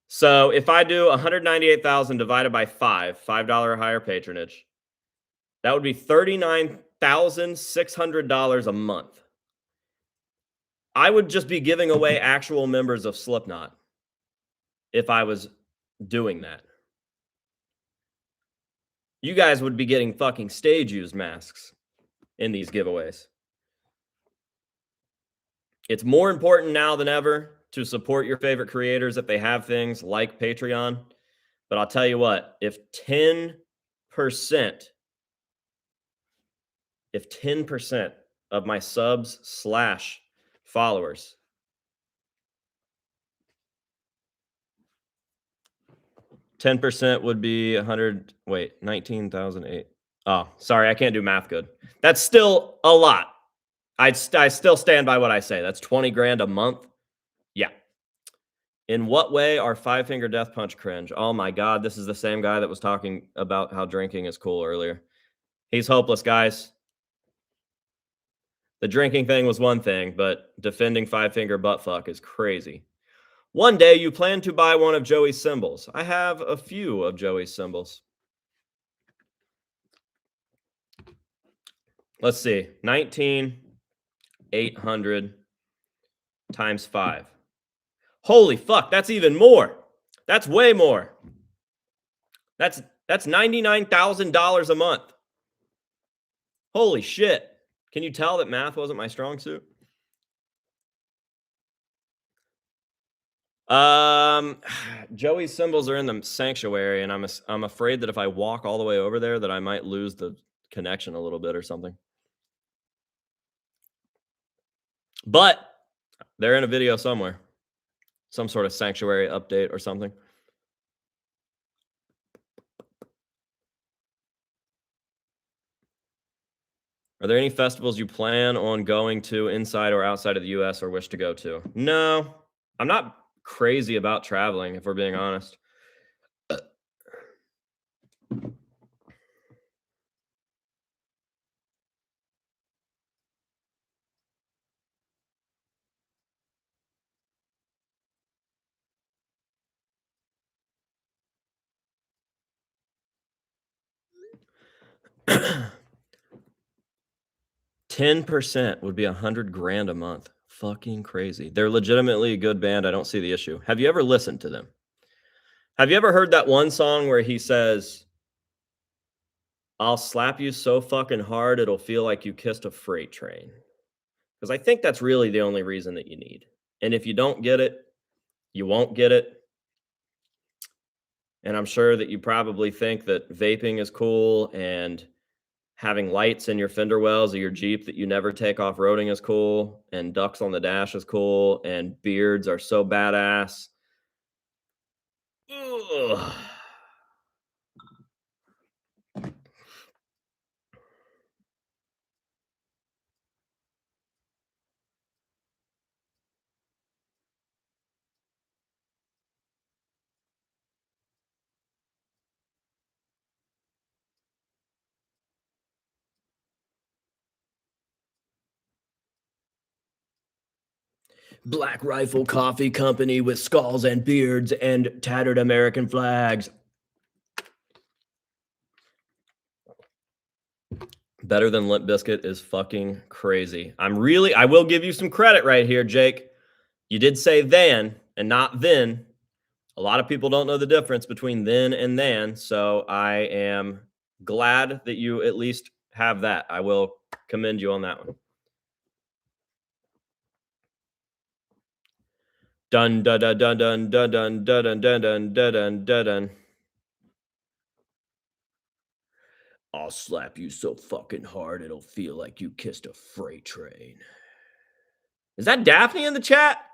So if I do 198,000 divided by $5 or higher patronage, that would be $39,600 a month. I would just be giving away actual members of Slipknot if I was doing that. You guys would be getting fucking stage used masks in these giveaways. It's more important now than ever to support your favorite creators if they have things like Patreon. But I'll tell you what, if 10% of my subs / followers 10% would be 19,008. Oh, sorry, I can't do math good. That's still a lot. I still stand by what I say. That's 20 grand a month. Yeah. In what way are Five Finger Death Punch cringe? Oh my God, this is the same guy that was talking about how drinking is cool earlier. He's hopeless, guys. The drinking thing was one thing, but defending Five Finger Buttfuck is crazy. One day you plan to buy one of Joey's symbols. I have a few of Joey's symbols. Let's see. 19,800 times 5. Holy fuck, that's even more. That's way more. That's $99,000 a month. Holy shit. Can you tell that math wasn't my strong suit? Joey's symbols are in the sanctuary, and I'm afraid that if I walk all the way over there that I might lose the connection a little bit or something. But they're in a video somewhere. Some sort of sanctuary update or something. Are there any festivals you plan on going to inside or outside of the US or wish to go to? No, I'm not crazy about traveling, if we're being honest. $10% would be 100 grand a month. fucking crazy. They're legitimately a good band. I don't see the issue. Have you ever listened to them? Have you ever heard that one song where he says, "I'll slap you so fucking hard it'll feel like you kissed a freight train"? Because I think that's really the only reason that you need. And if you don't get it, you won't get it. And I'm sure that you probably think that vaping is cool and having lights in your fender wells of your Jeep that you never take off-roading is cool, and ducks on the dash is cool, and beards are so badass. Ugh. Black Rifle Coffee Company with skulls and beards and tattered American flags. Better than Limp Bizkit is fucking crazy. I will give you some credit right here, Jake. You did say then and not then. A lot of people don't know the difference between then and then. So I am glad that you at least have that. I will commend you on that one. Dun dun dun dun dun dun dun dun dun dun dun dun dun dun. I'll slap you so fucking hard it'll feel like you kissed a freight train. Is that Daphne in the chat?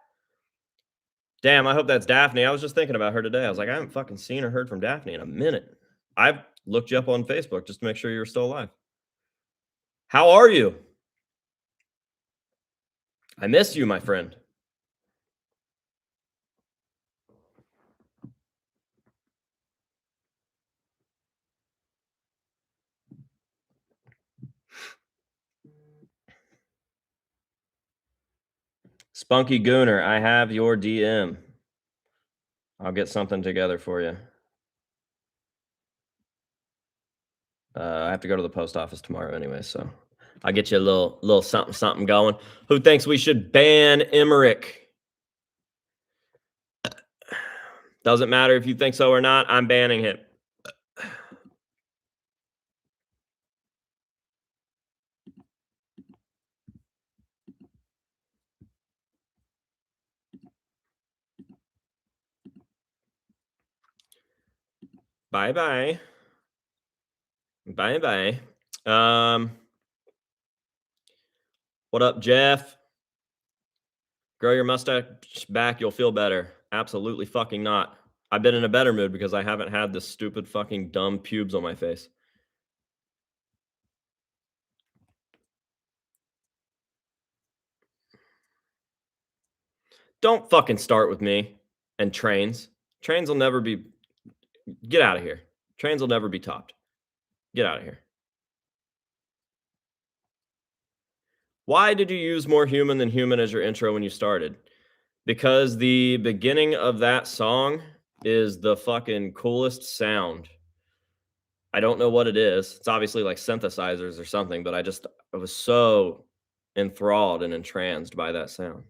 Damn, I hope that's Daphne. I was just thinking about her today. I was like, I haven't fucking seen or heard from Daphne in a minute. I've looked you up on Facebook just to make sure you're still alive. How are you? I miss you, my friend. Spunky Gooner, I have your DM. I'll get something together for you. I have to go to the post office tomorrow anyway, so I'll get you a little something going. Who thinks we should ban Emmerich? Doesn't matter if you think so or not. I'm banning him. Bye-bye. Bye-bye. What up, Jeff? Grow your mustache back, you'll feel better. Absolutely fucking not. I've been in a better mood because I haven't had this stupid fucking dumb pubes on my face. Don't fucking start with me and trains. Trains will never be... Get out of here. Trains will never be topped. Get out of here. Why did you use More Human Than Human as your intro when you started? Because the beginning of that song is the fucking coolest sound. I don't know what it is. It's obviously like synthesizers or something, but I was so enthralled and entranced by that sound.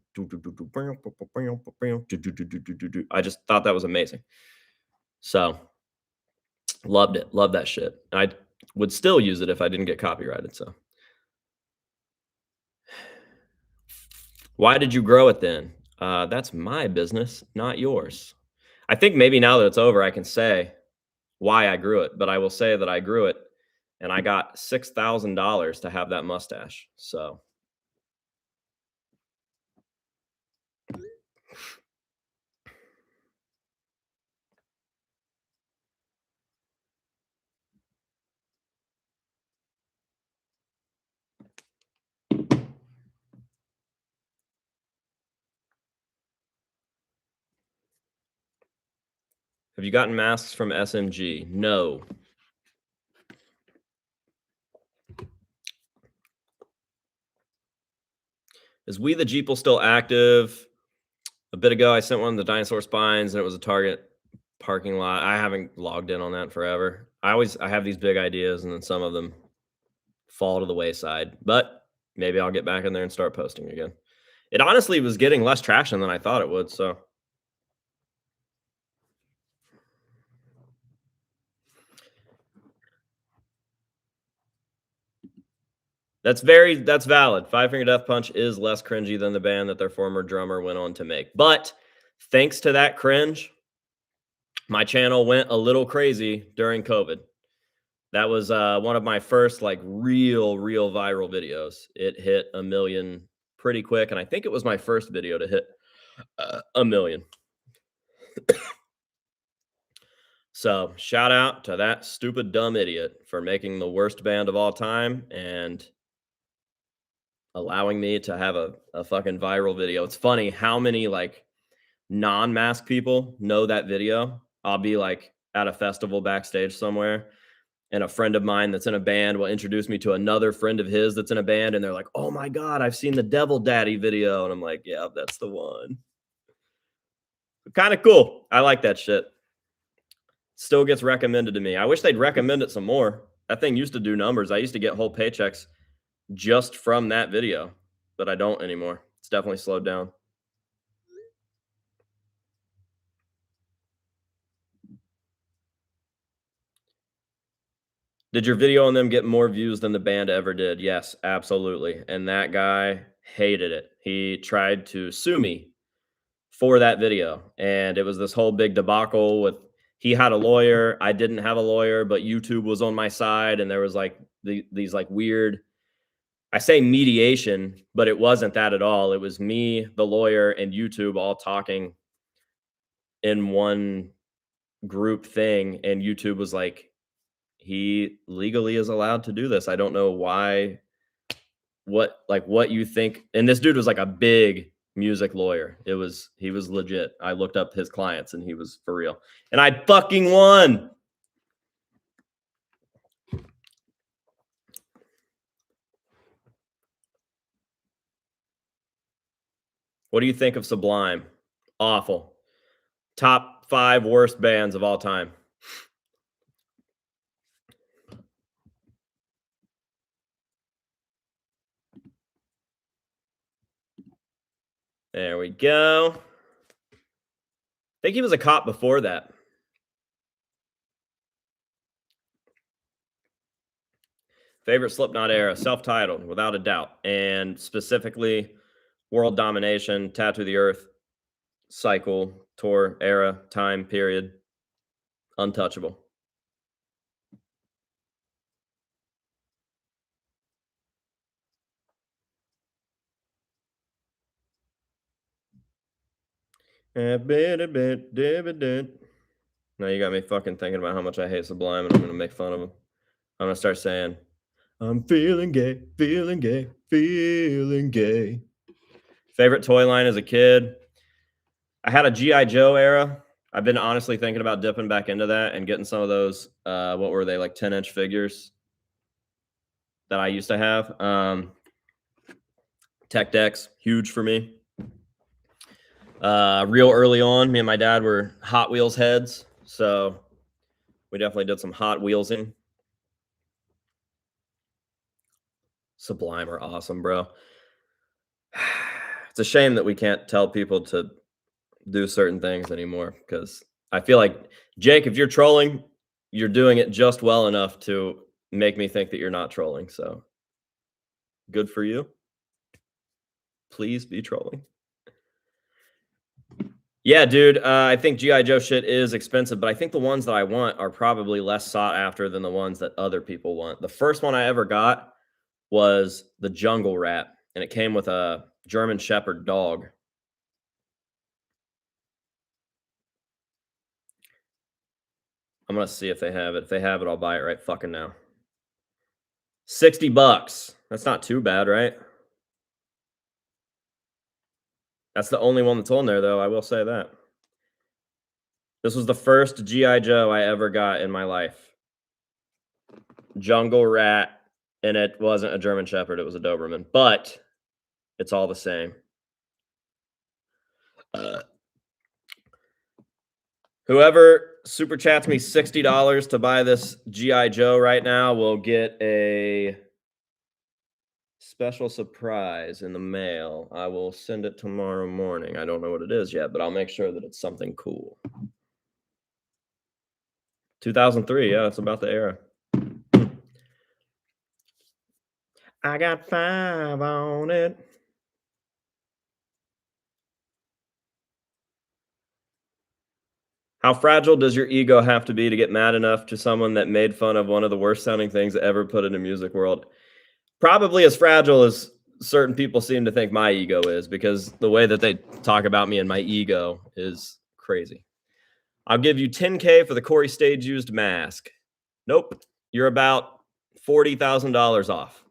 I just thought that was amazing. So loved it. Loved that shit. I would still use it if I didn't get copyrighted. So why did you grow it then? That's my business, not yours. I think maybe now that it's over, I can say why I grew it, but I will say that I grew it and I got $6,000 to have that mustache. So have you gotten masks from SMG? No. Is We the Jeeple still active? A bit ago, I sent one of the dinosaur spines and it was a Target parking lot. I haven't logged in on that forever. I have these big ideas and then some of them fall to the wayside, but maybe I'll get back in there and start posting again. It honestly was getting less traction than I thought it would, so that's valid. Five Finger Death Punch is less cringy than the band that their former drummer went on to make. But thanks to that cringe, my channel went a little crazy during COVID. That was one of my first like real viral videos. It hit a million pretty quick, and I think it was my first video to hit a million. So shout out to that stupid dumb idiot for making the worst band of all time and allowing me to have a fucking viral video. It's funny how many like non-mask people know that video. I'll be like at a festival backstage somewhere, and a friend of mine that's in a band will introduce me to another friend of his that's in a band, and they're like, "Oh my god, I've seen the Devil Daddy video." And I'm like, "Yeah, that's the one." Kind of cool. I like that shit. Still gets recommended to me. I wish they'd recommend it some more. That thing used to do numbers. I used to get whole paychecks just from that video, but I don't anymore. It's definitely slowed down. Did your video on them get more views than the band ever did? Yes, absolutely. And that guy hated it. He tried to sue me for that video, and it was this whole big debacle with he had a lawyer, I didn't have a lawyer, but YouTube was on my side, and there was like these like weird, I say mediation, but it wasn't that at all. It was me, the lawyer, and YouTube all talking in one group thing, and YouTube was like, he legally is allowed to do this. I don't know why, what you think. And this dude was like a big music lawyer. He was legit. I looked up his clients and he was for real. And I fucking won. What do you think of Sublime? Awful. Top 5 worst bands of all time. There we go. I think he was a cop before that. Favorite Slipknot era, self-titled, without a doubt. And specifically, World Domination, Tattoo the Earth, Cycle, Tour, era, time, period. Untouchable. Now you got me fucking thinking about how much I hate Sublime, and I'm gonna make fun of them. I'm gonna start saying, I'm feeling gay, feeling gay, feeling gay. Favorite toy line as a kid? I had a G.I. Joe era. I've been honestly thinking about dipping back into that and getting some of those, what were they, like 10-inch figures that I used to have. Tech decks, huge for me. Real early on, me and my dad were Hot Wheels heads, so we definitely did some Hot Wheelsing. Sublime are awesome, bro. It's a shame that we can't tell people to do certain things anymore, because I feel like, Jake, if you're trolling, you're doing it just well enough to make me think that you're not trolling. So good for you. Please be trolling. Yeah, dude. I think G.I. Joe shit is expensive, but I think the ones that I want are probably less sought after than the ones that other people want. The first one I ever got was the Jungle Rat, and it came with a German Shepherd dog. I'm gonna see if they have it. If they have it, I'll buy it right fucking now. $60. That's not too bad, right? That's the only one that's on there, though. I will say that. This was the first G.I. Joe I ever got in my life. Jungle Rat, and it wasn't a German Shepherd, it was a Doberman, but it's all the same. Whoever super chats me $60 to buy this G.I. Joe right now will get a special surprise in the mail. I will send it tomorrow morning. I don't know what it is yet, but I'll make sure that it's something cool. 2003, yeah, it's about the era. I got 5 on it. How fragile does your ego have to be to get mad enough to someone that made fun of one of the worst sounding things ever put in the music world? Probably as fragile as certain people seem to think my ego is, because the way that they talk about me and my ego is crazy. I'll give you 10K for the Corey Stage used mask. Nope. You're about $40,000 off.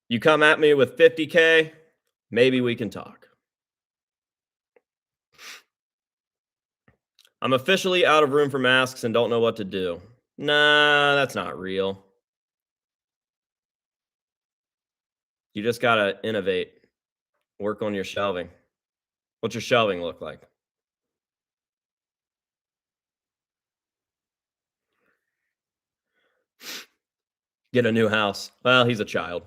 You come at me with 50K, maybe we can talk. I'm officially out of room for masks and don't know what to do. Nah, that's not real. You just got to innovate, work on your shelving. What's your shelving look like? Get a new house. Well, he's a child.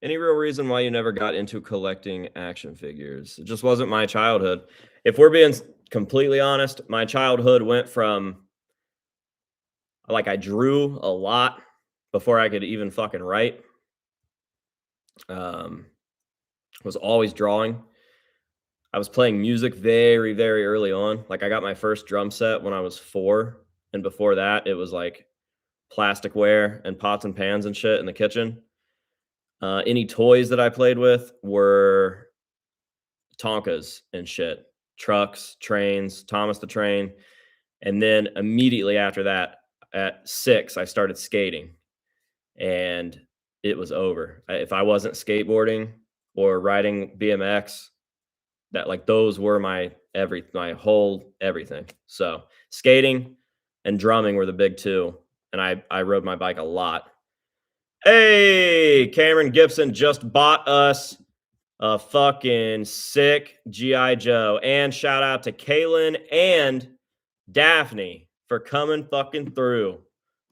Any real reason why you never got into collecting action figures? It just wasn't my childhood. If we're being completely honest, my childhood went from like I drew a lot before I could even fucking write. Um, was always drawing. I was playing music very, very early on. Like I got my first drum set when I was 4, and before that, it was like plasticware and pots and pans and shit in the kitchen. Any toys that I played with were Tonkas and shit, trucks, trains, Thomas the Train. And then immediately after that, at 6, I started skating, and it was over. If I wasn't skateboarding or riding BMX, that like those were my whole everything. So skating and drumming were the big two, and I rode my bike a lot. Hey, Cameron Gibson just bought us a fucking sick GI Joe, and shout out to Kaylin and Daphne for coming fucking through.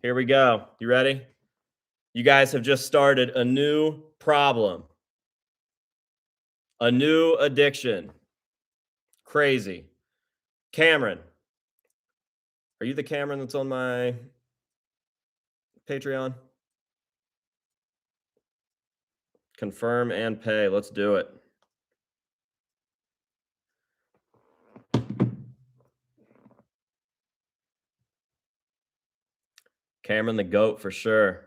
Here we go. You ready? You guys have just started a new problem, a new addiction. Crazy. Cameron, are you the Cameron that's on my Patreon? Confirm and pay. Let's do it. Cameron the GOAT for sure.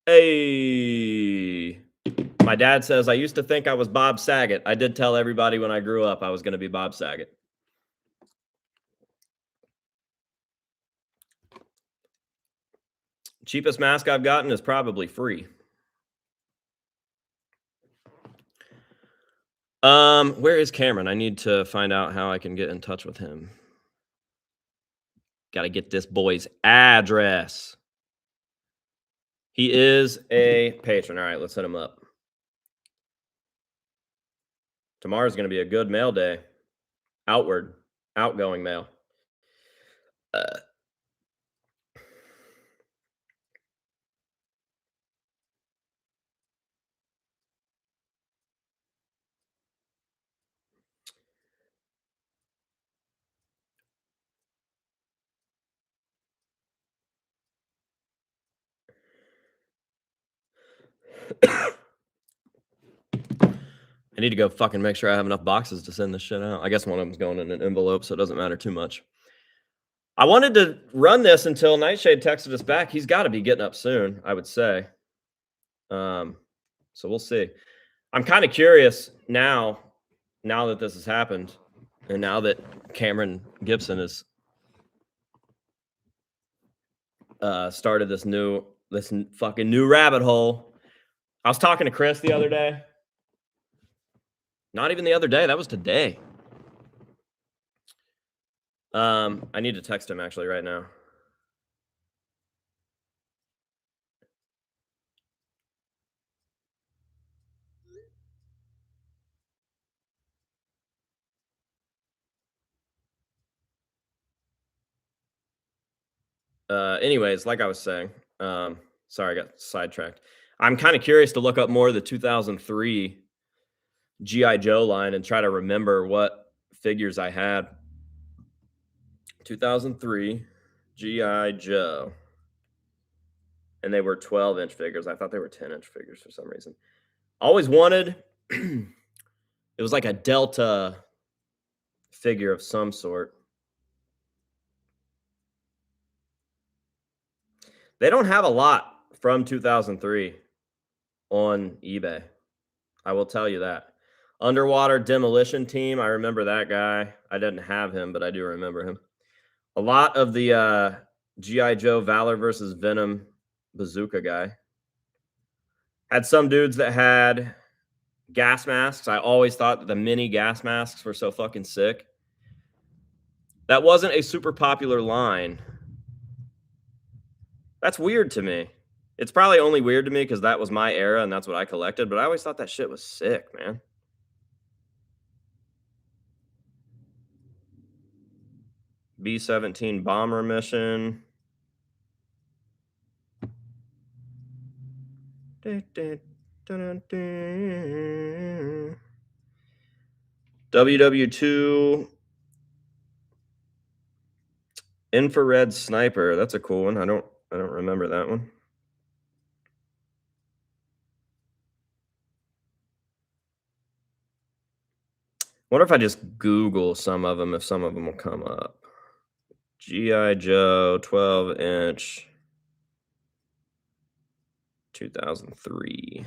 Hey. My dad says, I used to think I was Bob Saget. I did tell everybody when I grew up I was going to be Bob Saget. Cheapest mask I've gotten is probably free. Where is Cameron? I need to find out how I can get in touch with him. Got to get this boy's address. He is a patron. All right, let's hit him up. Tomorrow's going to be a good mail day. Outgoing mail. I need to go fucking make sure I have enough boxes to send this shit out. I guess one of them's going in an envelope, so it doesn't matter too much. I wanted to run this until Nightshade texted us back. He's got to be getting up soon, I would say. So we'll see. I'm kind of curious now that this has happened, and now that Cameron Gibson has started this fucking new rabbit hole. I was talking to Chris the other day. Not even the other day. That was today. I need to text him actually right now. Anyways, like I was saying, sorry, I got sidetracked. I'm kind of curious to look up more of the 2003 GI Joe line and try to remember what figures I had. 2003 GI Joe, and they were 12-inch figures. I thought they were 10-inch figures for some reason. Always wanted. It was like a Delta figure of some sort. They don't have a lot from 2003 on eBay. I will tell you that. Underwater Demolition Team, I remember that guy. I didn't have him, but I do remember him. A lot of the GI Joe Valor versus Venom bazooka guy. Had some dudes that had gas masks. I always thought that the mini gas masks were so fucking sick. That wasn't a super popular line. That's weird to me. It's probably only weird to me because that was my era and that's what I collected, but I always thought that shit was sick, man. B-17 bomber mission. WW2 infrared sniper. That's a cool one. I don't remember that one. Wonder if I just Google some of them, if some of them will come up. GI Joe 12-inch 2003.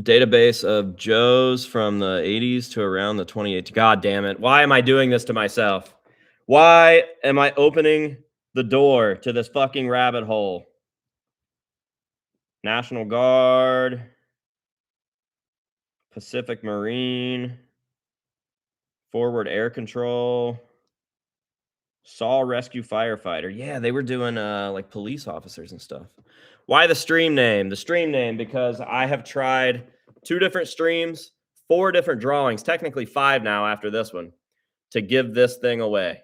Database of Joes from the 80s to around the 2018. God damn it. Why am I doing this to myself? Why am I opening the door to this fucking rabbit hole? National Guard, Pacific Marine, Forward Air Control, Saw Rescue Firefighter. Yeah, they were doing like police officers and stuff. Why the stream name? The stream name because I have tried 2 different streams, 4 different drawings, technically 5 now after this one, to give this thing away.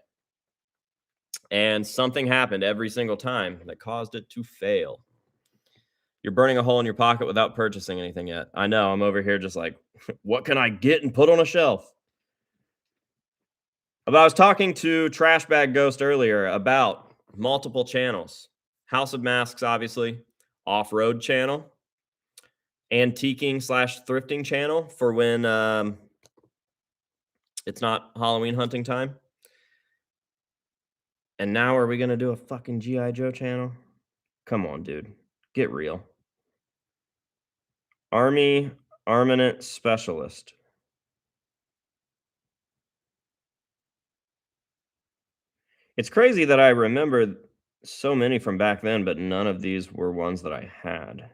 And something happened every single time that caused it to fail. You're burning a hole in your pocket without purchasing anything yet. I know, I'm over here just like, what can I get and put on a shelf? But I was talking to Trash Bag Ghost earlier about multiple channels. House of Masks, obviously, off-road channel, antiquing/thrifting channel for when it's not Halloween hunting time. And now are we going to do a fucking GI Joe channel? Come on, dude. Get real. Army Armament Specialist. It's crazy that I remember so many from back then, but none of these were ones that I had.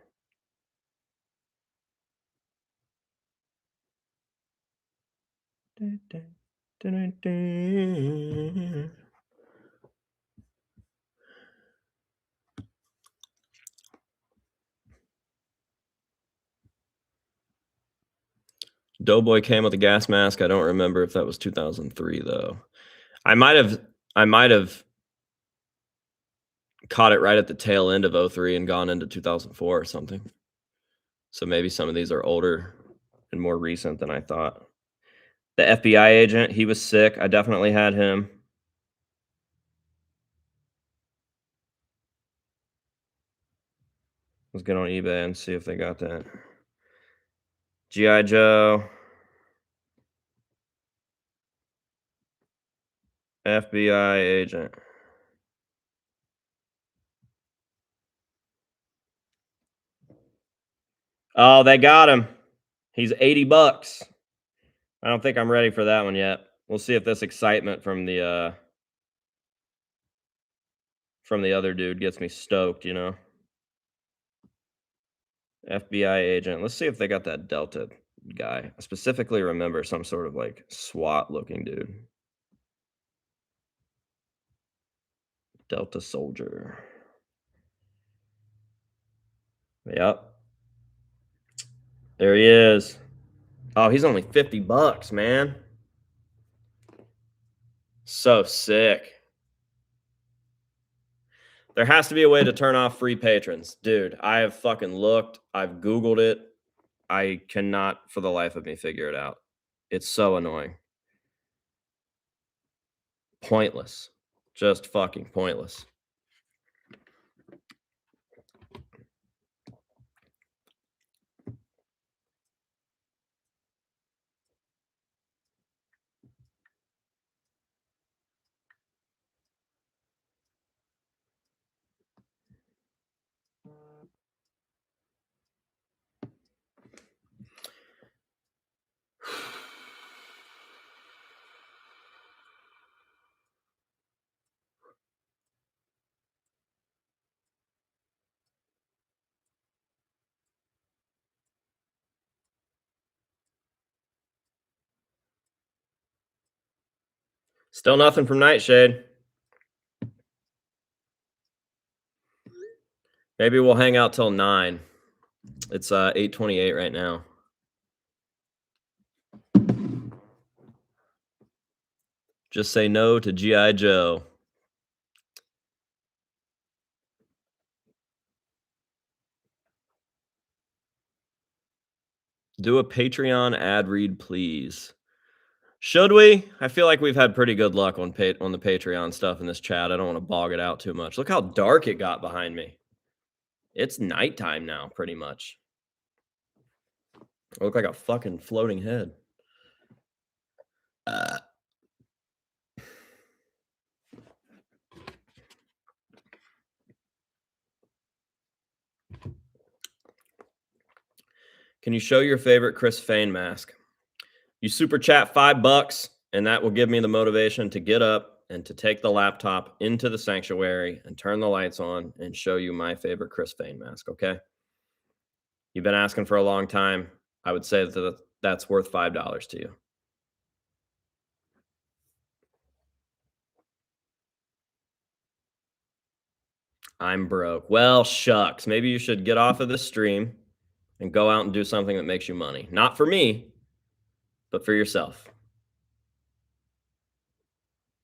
Doughboy came with a gas mask. I don't remember if that was 2003 though. I might have caught it right at the tail end of 03 and gone into 2004 or something. So maybe some of these are older and more recent than I thought. The FBI agent, he was sick. I definitely had him. Let's get on eBay and see if they got that. GI Joe. FBI agent. Oh, they got him. He's $80. I don't think I'm ready for that one yet. We'll see if this excitement from the other dude gets me stoked, you know. FBI agent. Let's see if they got that Delta guy. I specifically remember some sort of like SWAT looking dude. Delta Soldier. Yep. There he is. Oh, he's only $50, man. So sick. There has to be a way to turn off free patrons. Dude, I have fucking looked. I've Googled it. I cannot for the life of me figure it out. It's so annoying. Pointless. Just fucking pointless. Still nothing from Nightshade. Maybe we'll hang out till 9. It's 8:28 right now. Just say no to G.I. Joe. Do a Patreon ad read, please. Should we? I feel like we've had pretty good luck on the Patreon stuff in this chat. I don't want to bog it out too much. Look how dark it got behind me. It's nighttime now, pretty much. I look like a fucking floating head. Can you show your favorite Chris Fane mask? You super chat $5, and that will give me the motivation to get up and to take the laptop into the sanctuary and turn the lights on and show you my favorite Chris Fane mask, okay? You've been asking for a long time. I would say that that's worth $5 to you. I'm broke. Well, shucks. Maybe you should get off of this stream and go out and do something that makes you money. Not for me, but for yourself.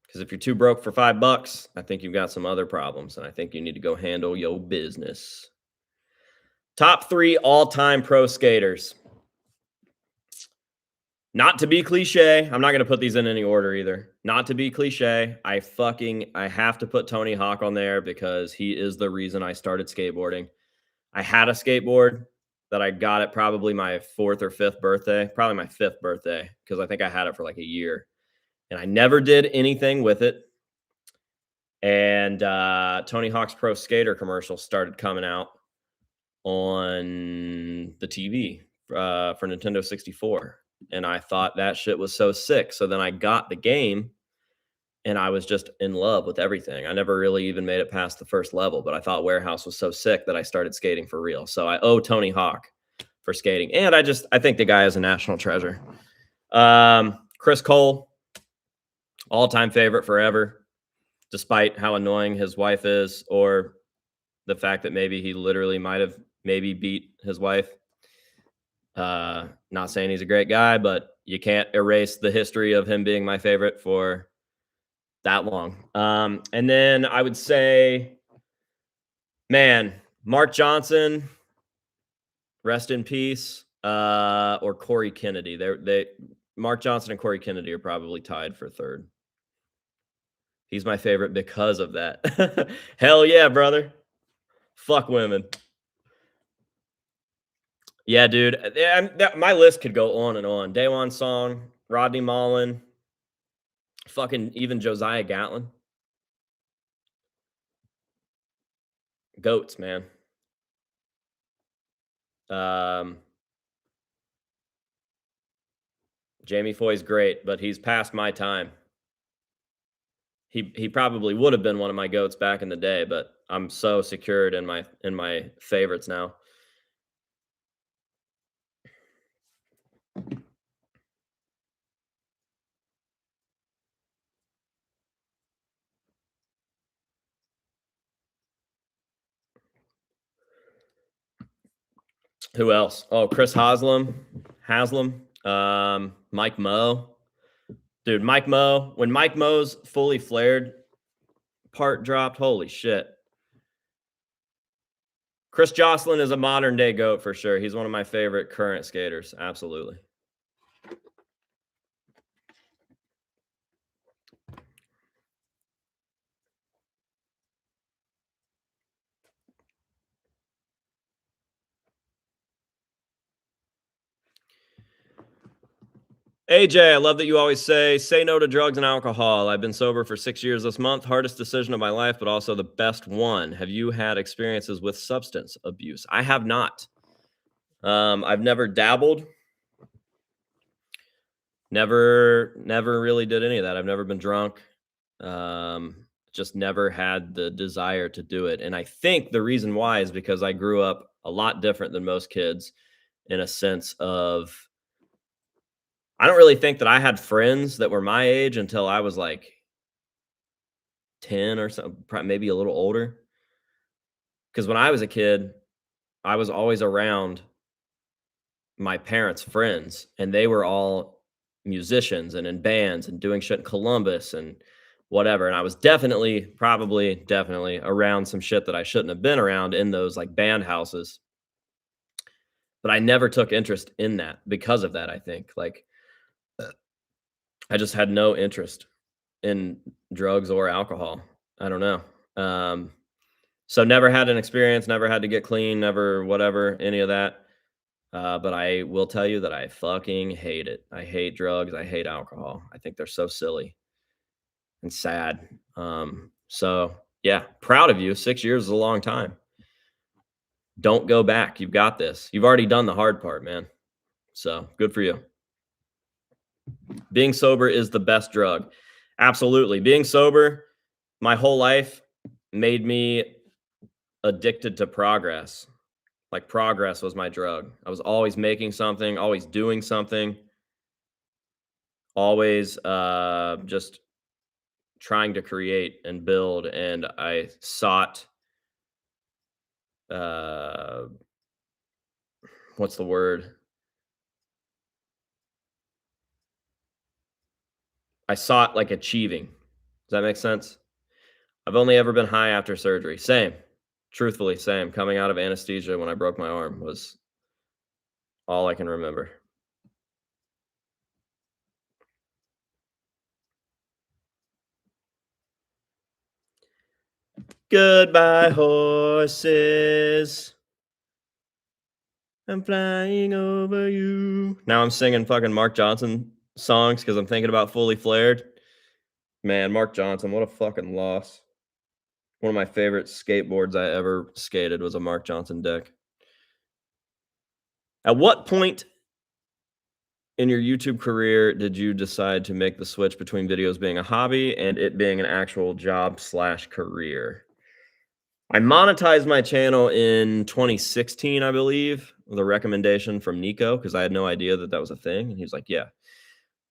Because if you're too broke for $5, I think you've got some other problems, and I think you need to go handle your business. Top 3 all-time pro skaters. Not to be cliche, I'm not going to put these in any order either. Not to be cliche, I have to put Tony Hawk on there because he is the reason I started skateboarding. I had a skateboard that I got at probably my 4th or 5th birthday, probably my 5th birthday, because I think I had it for like a year. And I never did anything with it. And Tony Hawk's Pro Skater commercial started coming out on the TV for Nintendo 64. And I thought that shit was so sick. So then I got the game and I was just in love with everything. I never really even made it past the first level, but I thought Warehouse was so sick that I started skating for real. So I owe Tony Hawk for skating. And I think the guy is a national treasure. Chris Cole, all-time favorite forever, despite how annoying his wife is, or the fact that maybe he literally might have beat his wife. Not saying he's a great guy, but you can't erase the history of him being my favorite for that long. And then I would say, man, Mark Johnson, rest in peace, or Corey Kennedy. Mark Johnson and Corey Kennedy are probably tied for 3rd. He's my favorite because of that. Hell yeah, brother. Fuck women. Yeah, dude. My list could go on and on. Daewon Song, Rodney Mullen, fucking even Josiah Gatlin. Goats, man. Jamie Foy's great, but he's past my time. He probably would have been one of my goats back in the day, but I'm so secured in my favorites now. Who else? Oh, Chris Haslam, Mike Moe. Dude, Mike Moe. When Mike Moe's fully flared part dropped, holy shit. Chris Jocelyn is a modern day GOAT for sure. He's one of my favorite current skaters. Absolutely. AJ, I love that you always say no to drugs and alcohol. I've been sober for 6 years this month. Hardest decision of my life, but also the best one. Have you had experiences with substance abuse? I have not. I've never dabbled. Never really did any of that. I've never been drunk. Just never had the desire to do it. And I think the reason why is because I grew up a lot different than most kids in a sense of I don't really think that I had friends that were my age until I was like 10 or so, maybe a little older. Because when I was a kid, I was always around my parents' friends, and they were all musicians and in bands and doing shit in Columbus and whatever. And I was definitely around some shit that I shouldn't have been around in those like band houses. But I never took interest in that because of that, I think. Like, I just had no interest in drugs or alcohol. I don't know. So never had an experience, never had to get clean, never whatever, any of that. But I will tell you that I fucking hate it. I hate drugs. I hate alcohol. I think they're so silly and sad. So yeah, proud of you. 6 years is a long time. Don't go back. You've got this. You've already done the hard part, man. So good for you. Being sober is the best drug. Absolutely. Being sober my whole life made me addicted to progress. Like progress was my drug. I was always making something, always doing something, always just trying to create and build. And I sought, what's the word? I sought like achieving. Does that make sense? I've only ever been high after surgery. Same. Truthfully, same. Coming out of anesthesia when I broke my arm was all I can remember. Goodbye, horses. I'm flying over you. Now I'm singing fucking Mark Johnson songs because I'm thinking about Fully Flared. Man, Mark Johnson, what a fucking loss. One of my favorite skateboards I ever skated was a Mark Johnson deck. At what point in your YouTube career did you decide to make the switch between videos being a hobby and it being an actual job slash career? I monetized my channel in 2016, I believe, with a recommendation from Nico because I had no idea that that was a thing. And he was like, yeah.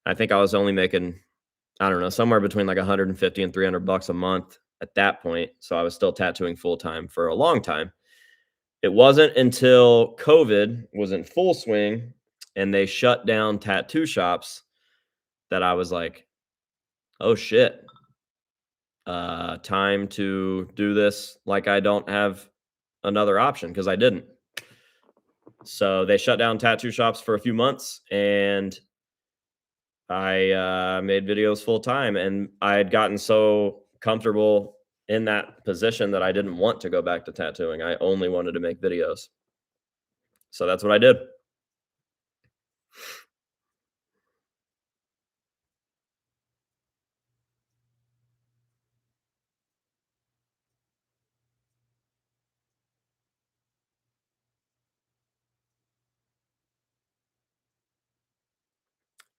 I think I was only making, I don't know, somewhere between like 150 and 300 bucks a month at that point. So I was still tattooing full time for a long time. It wasn't until COVID was in full swing and they shut down tattoo shops that I was like, oh shit, time to do this like I don't have another option because I didn't. So they shut down tattoo shops for a few months and I made videos full time. And I had gotten so comfortable in that position that I didn't want to go back to tattooing. I only wanted to make videos. So that's what I did.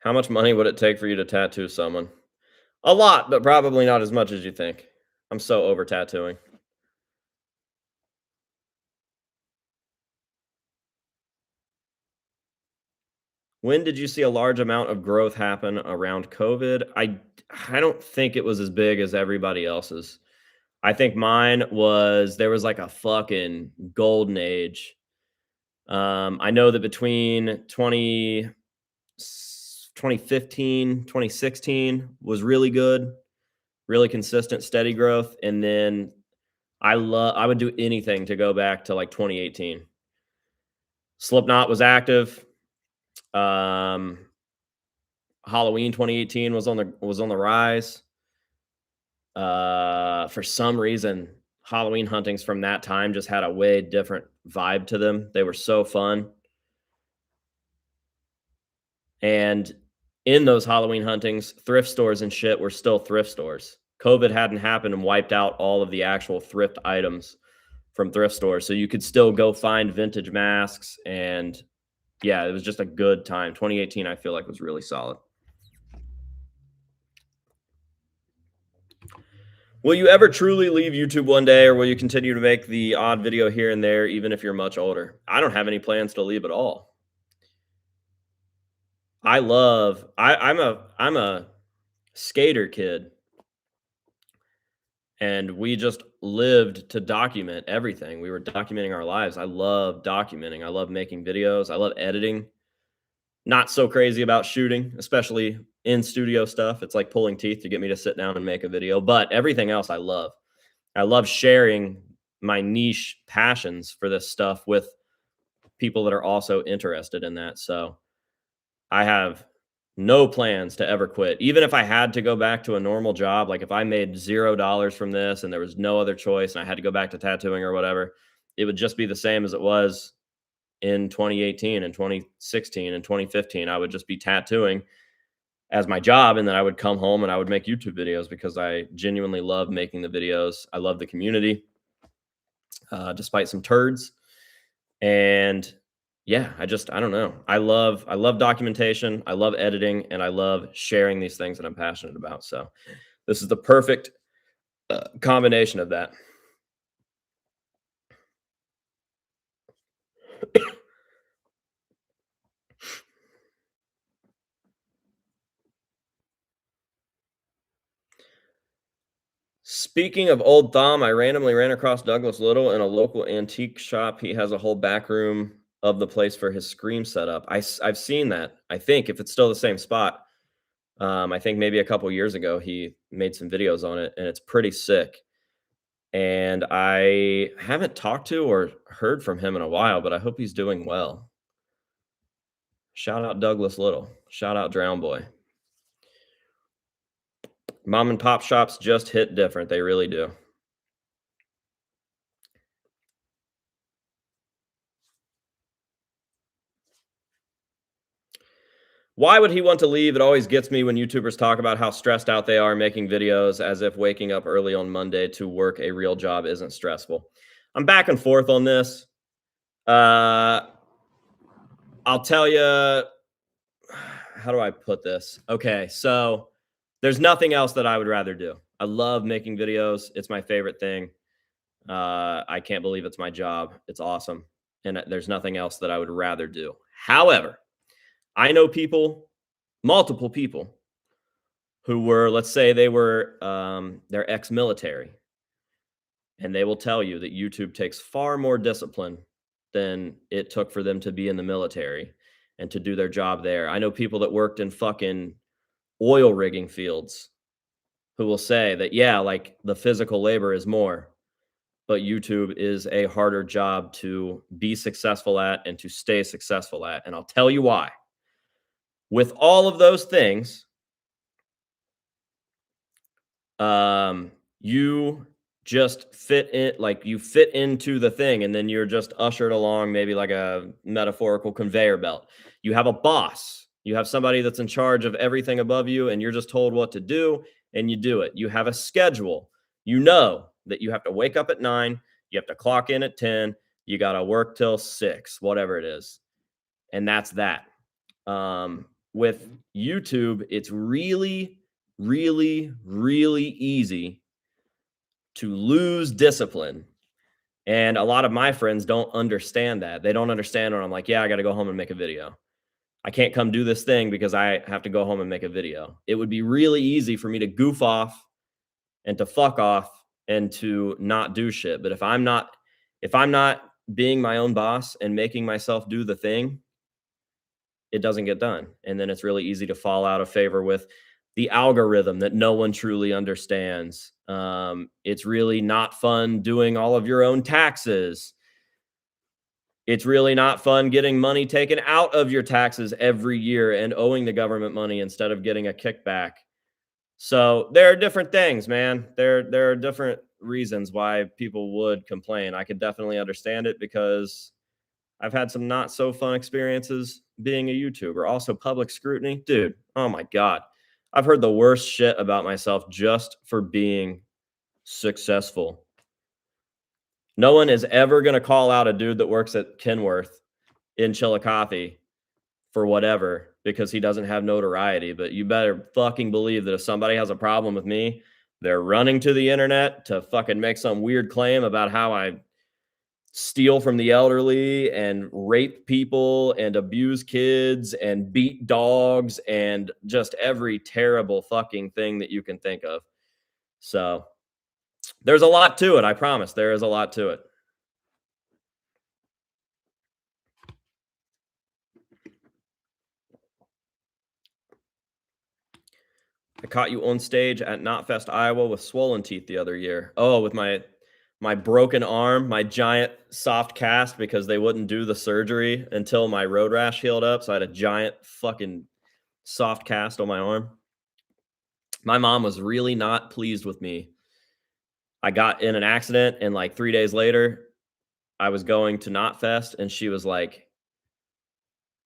How much money would it take for you to tattoo someone? A lot, but probably not as much as you think. I'm so over tattooing. When did you see a large amount of growth happen around COVID? I don't think it was as big as everybody else's. I think mine was there was like a fucking golden age I know that between 2015, 2016 was really good, really consistent, steady growth. And then I would do anything to go back to like 2018. Slipknot was active. Um, Halloween 2018 was on the rise. For some reason, Halloween huntings from that time just had a way different vibe to them. They were so fun. And in those Halloween huntings, thrift stores and shit were still thrift stores. COVID hadn't happened and wiped out all of the actual thrift items from thrift stores. So you could still go find vintage masks. And yeah, it was just a good time. 2018, I feel like, was really solid. Will you ever truly leave YouTube one day, or will you continue to make the odd video here and there, even if you're much older? I don't have any plans to leave at all. I'm a skater kid, and we just lived to document everything. We were documenting our lives. I love documenting. I love making videos. I love editing. Not so crazy about shooting, especially in studio stuff. It's like pulling teeth to get me to sit down and make a video, but everything else I love. I love sharing my niche passions for this stuff with people that are also interested in that. So I have no plans to ever quit. Even if I had to go back to a normal job, like if I made $0 from this and there was no other choice and I had to go back to tattooing or whatever, it would just be the same as it was in 2018 and 2016 and 2015. I would just be tattooing as my job, and then I would come home and I would make YouTube videos because I genuinely love making the videos. I love the community, despite some turds. And yeah, I don't know. I love documentation. I love editing, and I love sharing these things that I'm passionate about. So this is the perfect combination of that. Speaking of Old Thom, I randomly ran across Douglas Little in a local antique shop. He has a whole back room of the place for his Scream setup. I've seen that. I think if it's still the same spot, I think maybe a couple years ago he made some videos on it, and it's pretty sick. And I haven't talked to or heard from him in a while, but I hope he's doing well. Shout out Douglas Little. Shout out Drown Boy. Mom and pop shops just hit different. They really do. Why would he want to leave? It always gets me when YouTubers talk about how stressed out they are making videos, as if waking up early on Monday to work a real job isn't stressful. I'm back and forth on this. I'll tell you, how do I put this? Okay, so there's nothing else that I would rather do. I love making videos. It's my favorite thing. I can't believe it's my job. It's awesome. And there's nothing else that I would rather do. However, I know people, multiple people, who were, let's say they were, they're ex-military, and they will tell you that YouTube takes far more discipline than it took for them to be in the military and to do their job there. I know people that worked in fucking oil rigging fields who will say that, yeah, like the physical labor is more, but YouTube is a harder job to be successful at and to stay successful at. And I'll tell you why. With all of those things, you just fit in, like you fit into the thing, and then you're just ushered along, maybe like a metaphorical conveyor belt. You have a boss, you have somebody that's in charge of everything above you, and you're just told what to do, and you do it. You have a schedule. You know that you have to wake up at 9, you have to clock in at 10, you got to work till 6, whatever it is. And that's that. With YouTube, it's really, really, really easy to lose discipline. And a lot of my friends don't understand that. They don't understand when I'm like, yeah, I got to go home and make a video. I can't come do this thing because I have to go home and make a video. It would be really easy for me to goof off and to fuck off and to not do shit. But if I'm not being my own boss and making myself do the thing, it doesn't get done. And then it's really easy to fall out of favor with the algorithm that no one truly understands. It's really not fun doing all of your own taxes. It's really not fun getting money taken out of your taxes every year and owing the government money instead of getting a kickback. So there are different things, man. There are different reasons why people would complain. I could definitely understand it because I've had some not so fun experiences being a YouTuber. Also, public scrutiny, dude. Oh my god, I've heard the worst shit about myself just for being successful. No one is ever gonna call out a dude that works at Kenworth in Chillicothe for whatever because he doesn't have notoriety. But you better fucking believe that if somebody has a problem with me, they're running to the internet to fucking make some weird claim about how I steal from the elderly and rape people and abuse kids and beat dogs and just every terrible fucking thing that you can think of. So there's a lot to it. I promise there is a lot to it. I caught you on stage at Knotfest, Iowa with swollen teeth the other year. Oh, with my broken arm, my giant soft cast because they wouldn't do the surgery until my road rash healed up. So I had a giant fucking soft cast on my arm. My mom was really not pleased with me. I got in an accident and like 3 days later, I was going to Knotfest and she was like,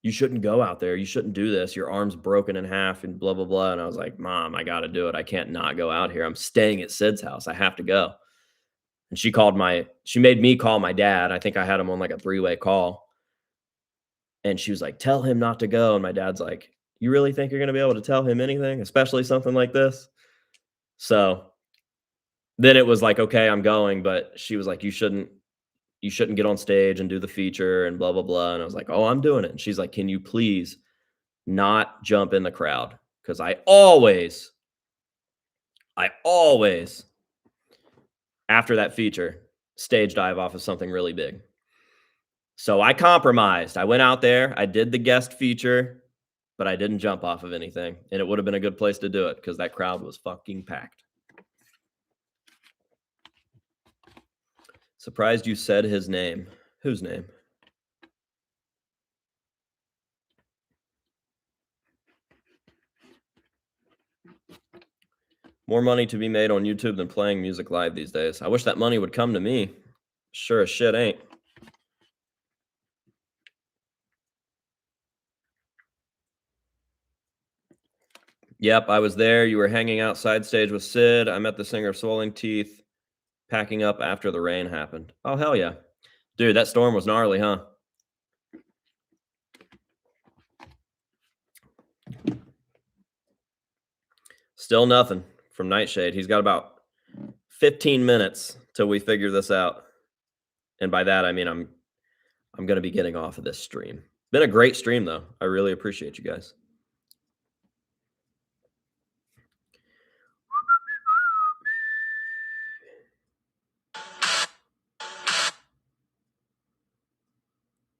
you shouldn't go out there. You shouldn't do this. Your arm's broken in half and blah, blah, blah. And I was like, Mom, I got to do it. I can't not go out here. I'm staying at Sid's house. I have to go. And she made me call my dad. I think I had him on like a 3-way call. And she was like, tell him not to go. And my dad's like, you really think you're going to be able to tell him anything, especially something like this? So then it was like, okay, I'm going. But she was like, you shouldn't get on stage and do the feature and blah, blah, blah. And I was like, oh, I'm doing it. And she's like, can you please not jump in the crowd? Because I always, after that feature, stage dive off of something really big. So I compromised. I went out there, I did the guest feature, but I didn't jump off of anything. And it would have been a good place to do it because that crowd was fucking packed. Surprised you said his name. Whose name? More money to be made on YouTube than playing music live these days. I wish that money would come to me. Sure as shit ain't. Yep, I was there. You were hanging outside stage with Sid. I met the singer of Swollen Teeth packing up after the rain happened. Oh, hell yeah. Dude, that storm was gnarly, huh? Still nothing from Nightshade. He's got about 15 minutes till we figure this out. And by that, I mean I'm going to be getting off of this stream. Been a great stream, though. I really appreciate you guys.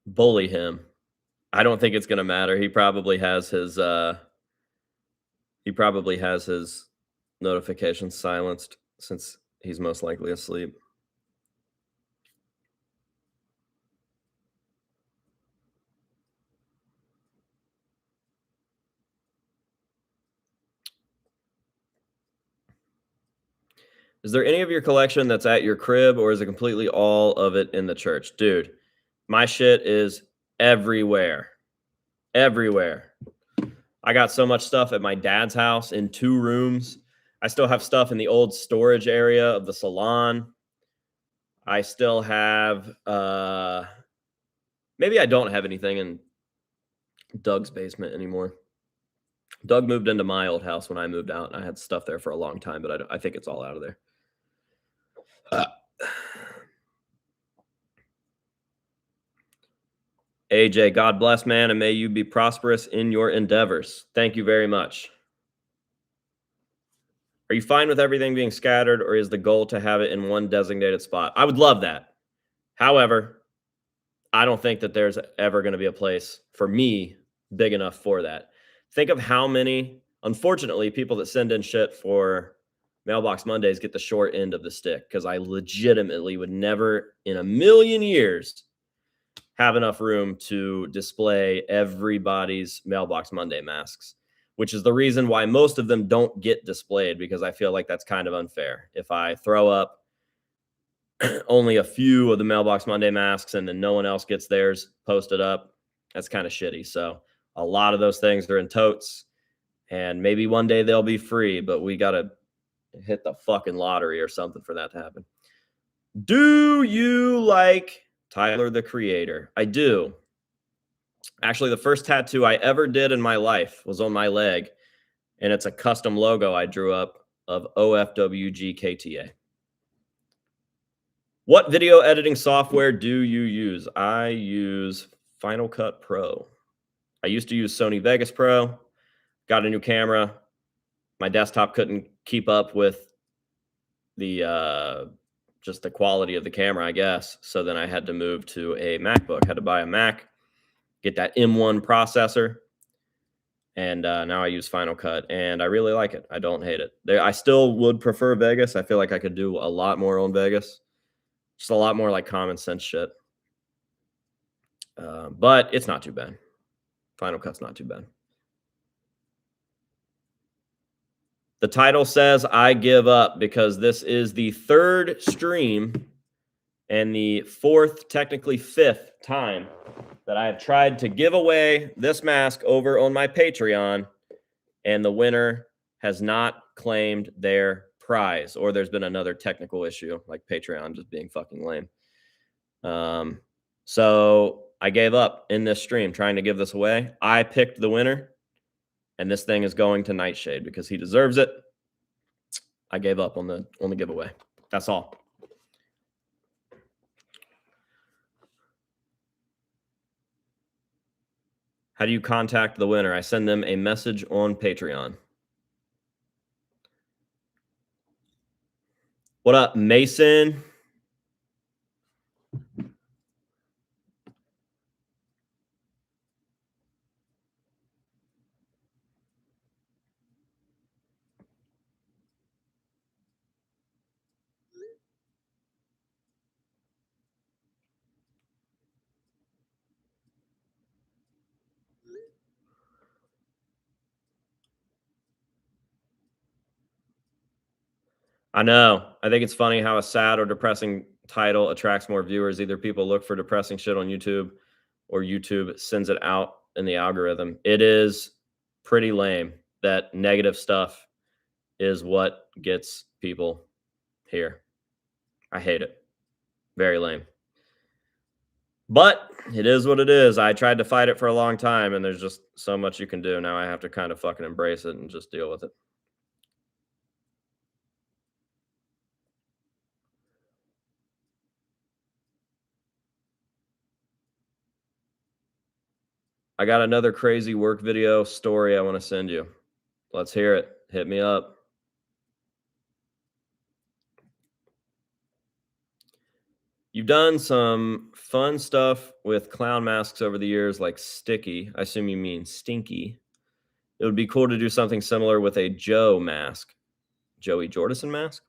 Bully him. I don't think it's going to matter. He probably has his notifications silenced since he's most likely asleep. Is there any of your collection that's at your crib, or is it completely all of it in the church? Dude, my shit is everywhere. Everywhere. I got so much stuff at my dad's house in 2 rooms. I still have stuff in the old storage area of the salon. I still have maybe I don't have anything in Doug's basement anymore. Doug moved into my old house when I moved out, and I had stuff there for a long time, but I think it's all out of there. AJ, God bless, man, and may you be prosperous in your endeavors. Thank you very much. Are you fine with everything being scattered, or is the goal to have it in one designated spot? I would love that. However, I don't think that there's ever going to be a place for me big enough for that. Think of how many, unfortunately, people that send in shit for Mailbox Mondays get the short end of the stick, because I legitimately would never in a million years have enough room to display everybody's Mailbox Monday masks, which is the reason why most of them don't get displayed, because I feel like that's kind of unfair. If I throw up only a few of the Mailbox Monday masks and then no one else gets theirs posted up, that's kind of shitty. So a lot of those things are in totes, and maybe one day they'll be free, but we got to hit the fucking lottery or something for that to happen. Do you like Tyler, the Creator? I do. Actually, the first tattoo I ever did in my life was on my leg, and it's a custom logo I drew up of OFWGKTA. What video editing software do you use? I use Final Cut Pro. I used to use Sony Vegas Pro, got a new camera. My desktop couldn't keep up with the just the quality of the camera, I guess. So then I had to move to a MacBook, had to buy a Mac, get that M1 processor. And now I use Final Cut, and I really like it. I don't hate it. I still would prefer Vegas. I feel like I could do a lot more on Vegas. Just a lot more like common sense shit. But it's not too bad. Final Cut's not too bad. The title says I give up, because this is the third stream and the fourth, technically fifth time that I have tried to give away this mask over on my Patreon, and the winner has not claimed their prize, or there's been another technical issue like Patreon just being fucking lame. So I gave up in this stream trying to give this away. I picked the winner, and this thing is going to Nightshade because he deserves it. I gave up on the giveaway. That's all. How do you contact the winner? I send them a message on Patreon. What up, Mason? I know. I think it's funny how a sad or depressing title attracts more viewers. Either people look for depressing shit on YouTube, or YouTube sends it out in the algorithm. It is pretty lame that negative stuff is what gets people here. I hate it. Very lame. But it is what it is. I tried to fight it for a long time, and there's just so much you can do. Now I have to kind of fucking embrace it and just deal with it. I got another crazy work video story I want to send you. Let's hear it. Hit me up. You've done some fun stuff with clown masks over the years, like Sticky. I assume you mean Stinky. It would be cool to do something similar with a Joe mask. Joey Jordison mask?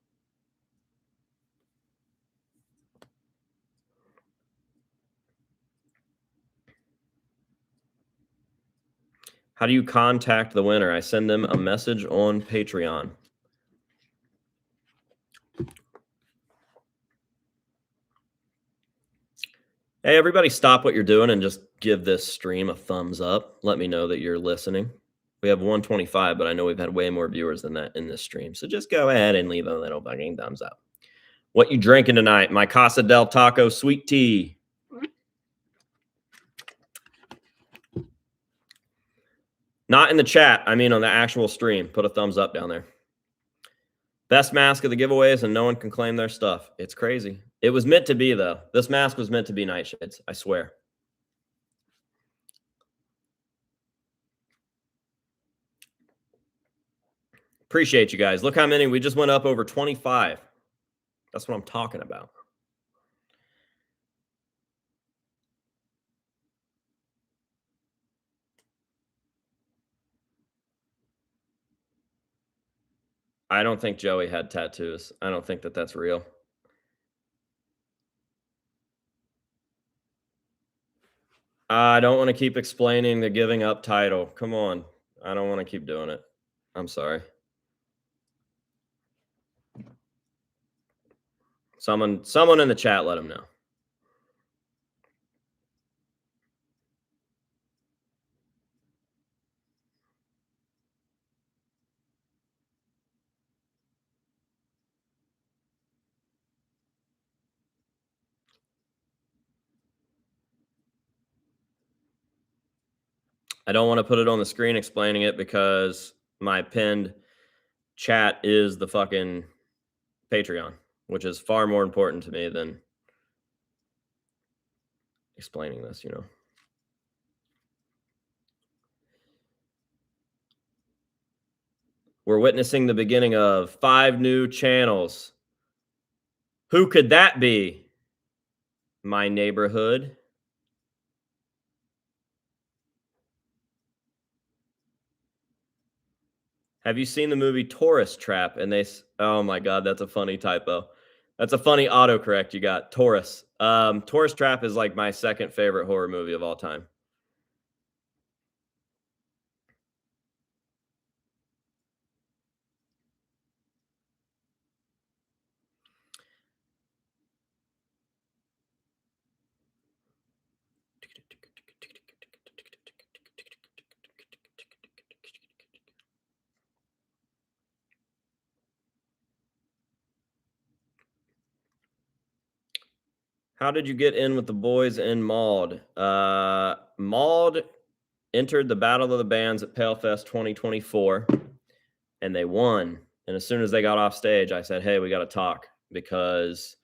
How do you contact the winner? I send them a message on Patreon. Hey, everybody, stop what you're doing and just give this stream a thumbs up. Let me know that you're listening. We have 125, but I know we've had way more viewers than that in this stream. So just go ahead and leave a little fucking thumbs up. What you drinking tonight? My Casa del Taco sweet tea. Not in the chat. I mean on the actual stream. Put a thumbs up down there. Best mask of the giveaways, and no one can claim their stuff. It's crazy. It was meant to be, though. This mask was meant to be Nightshades. I swear. Appreciate you guys. Look how many. We just went up over 25. That's what I'm talking about. I don't think Joey had tattoos. I don't think that that's real. I don't want to keep explaining the giving up title. Come on. I don't want to keep doing it. I'm sorry. Someone in the chat, let him know. I don't want to put it on the screen explaining it because my pinned chat is the fucking Patreon, which is far more important to me than explaining this, you know. We're witnessing the beginning of 5 new channels. Who could that be? My neighborhood. Have you seen the movie Tourist Trap? And oh my God, that's a funny typo. That's a funny autocorrect you got. Taurus. Tourist Trap is like my second favorite horror movie of all time. How did you get in with the boys in Maud? Maud entered the Battle of the Bands at PaleFest 2024, and they won. And as soon as they got off stage, I said, hey, we got to talk, because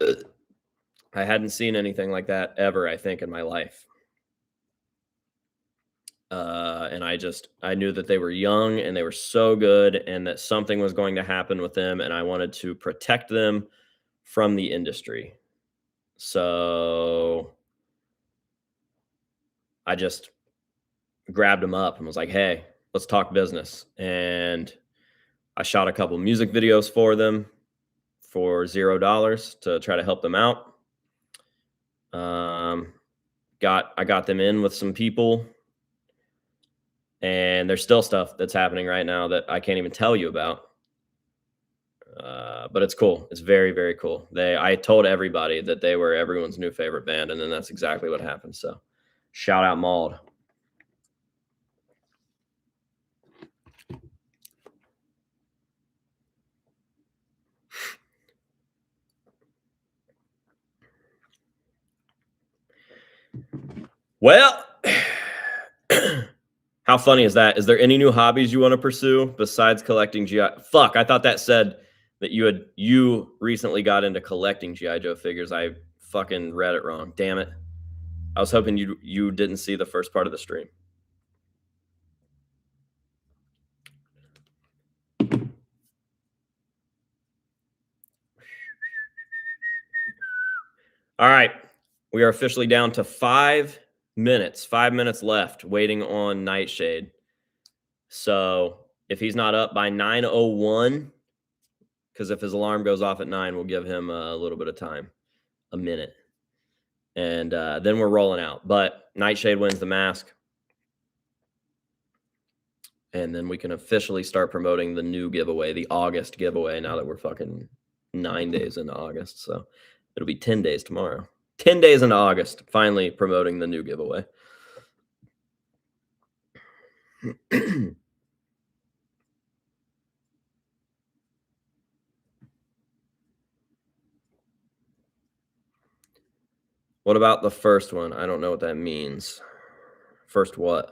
I hadn't seen anything like that ever, I think, in my life. And I knew that they were young and they were so good, and that something was going to happen with them, and I wanted to protect them from the industry. So I just grabbed them up and was like, hey, let's talk business. And I shot a couple music videos for them for $0 to try to help them out. I got them in with some people, and there's still stuff that's happening right now that I can't even tell you about. But it's cool. It's very, very cool. I told everybody that they were everyone's new favorite band, and then that's exactly what happened. So shout out Maud. Well, how funny is that? Is there any new hobbies you want to pursue besides collecting GI? Fuck, I thought that said that you recently got into collecting GI Joe figures. I fucking read it wrong. Damn it. I was hoping you didn't see the first part of the stream. All right. We are officially down to 5 minutes. 5 minutes left waiting on Nightshade. So if he's not up by 9:01, because if his alarm goes off at 9, we'll give him a little bit of time, a minute. And then we're rolling out. But Nightshade wins the mask. And then we can officially start promoting the new giveaway, the August giveaway, now that we're fucking 9 days into August. So it'll be 10 days tomorrow. 10 days into August, finally promoting the new giveaway. What about the first one? I don't know what that means. First what?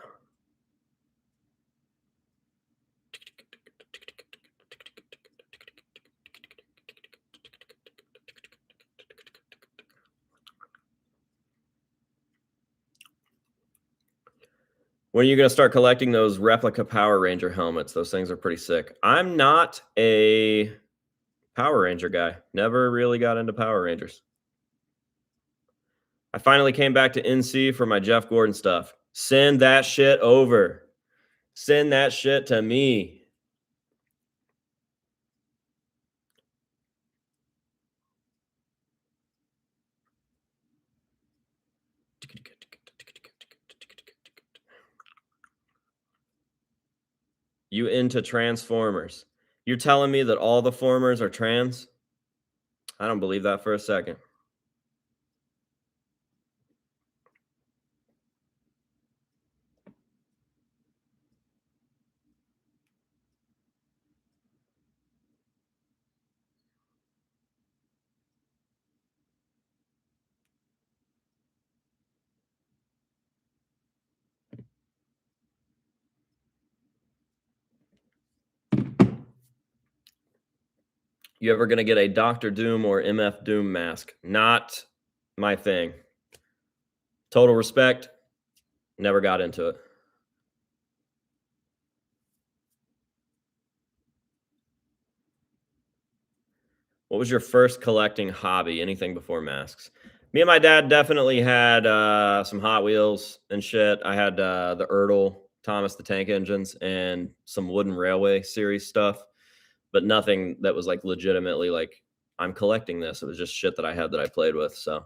When are you going to start collecting those replica Power Ranger helmets? Those things are pretty sick. I'm not a Power Ranger guy. Never really got into Power Rangers. I finally came back to NC for my Jeff Gordon stuff. Send that shit over. Send that shit to me. You into Transformers. You're telling me that all the formers are trans? I don't believe that for a second. You ever gonna get a Doctor Doom or MF Doom mask? Not my thing. Total respect, never got into it. What was your first collecting hobby? Anything before masks? Me and my dad definitely had some Hot Wheels and shit. I had the Ertl, Thomas the Tank Engines, and some Wooden Railway series stuff, but nothing that was like legitimately like I'm collecting this. It was just shit that I had that I played with. So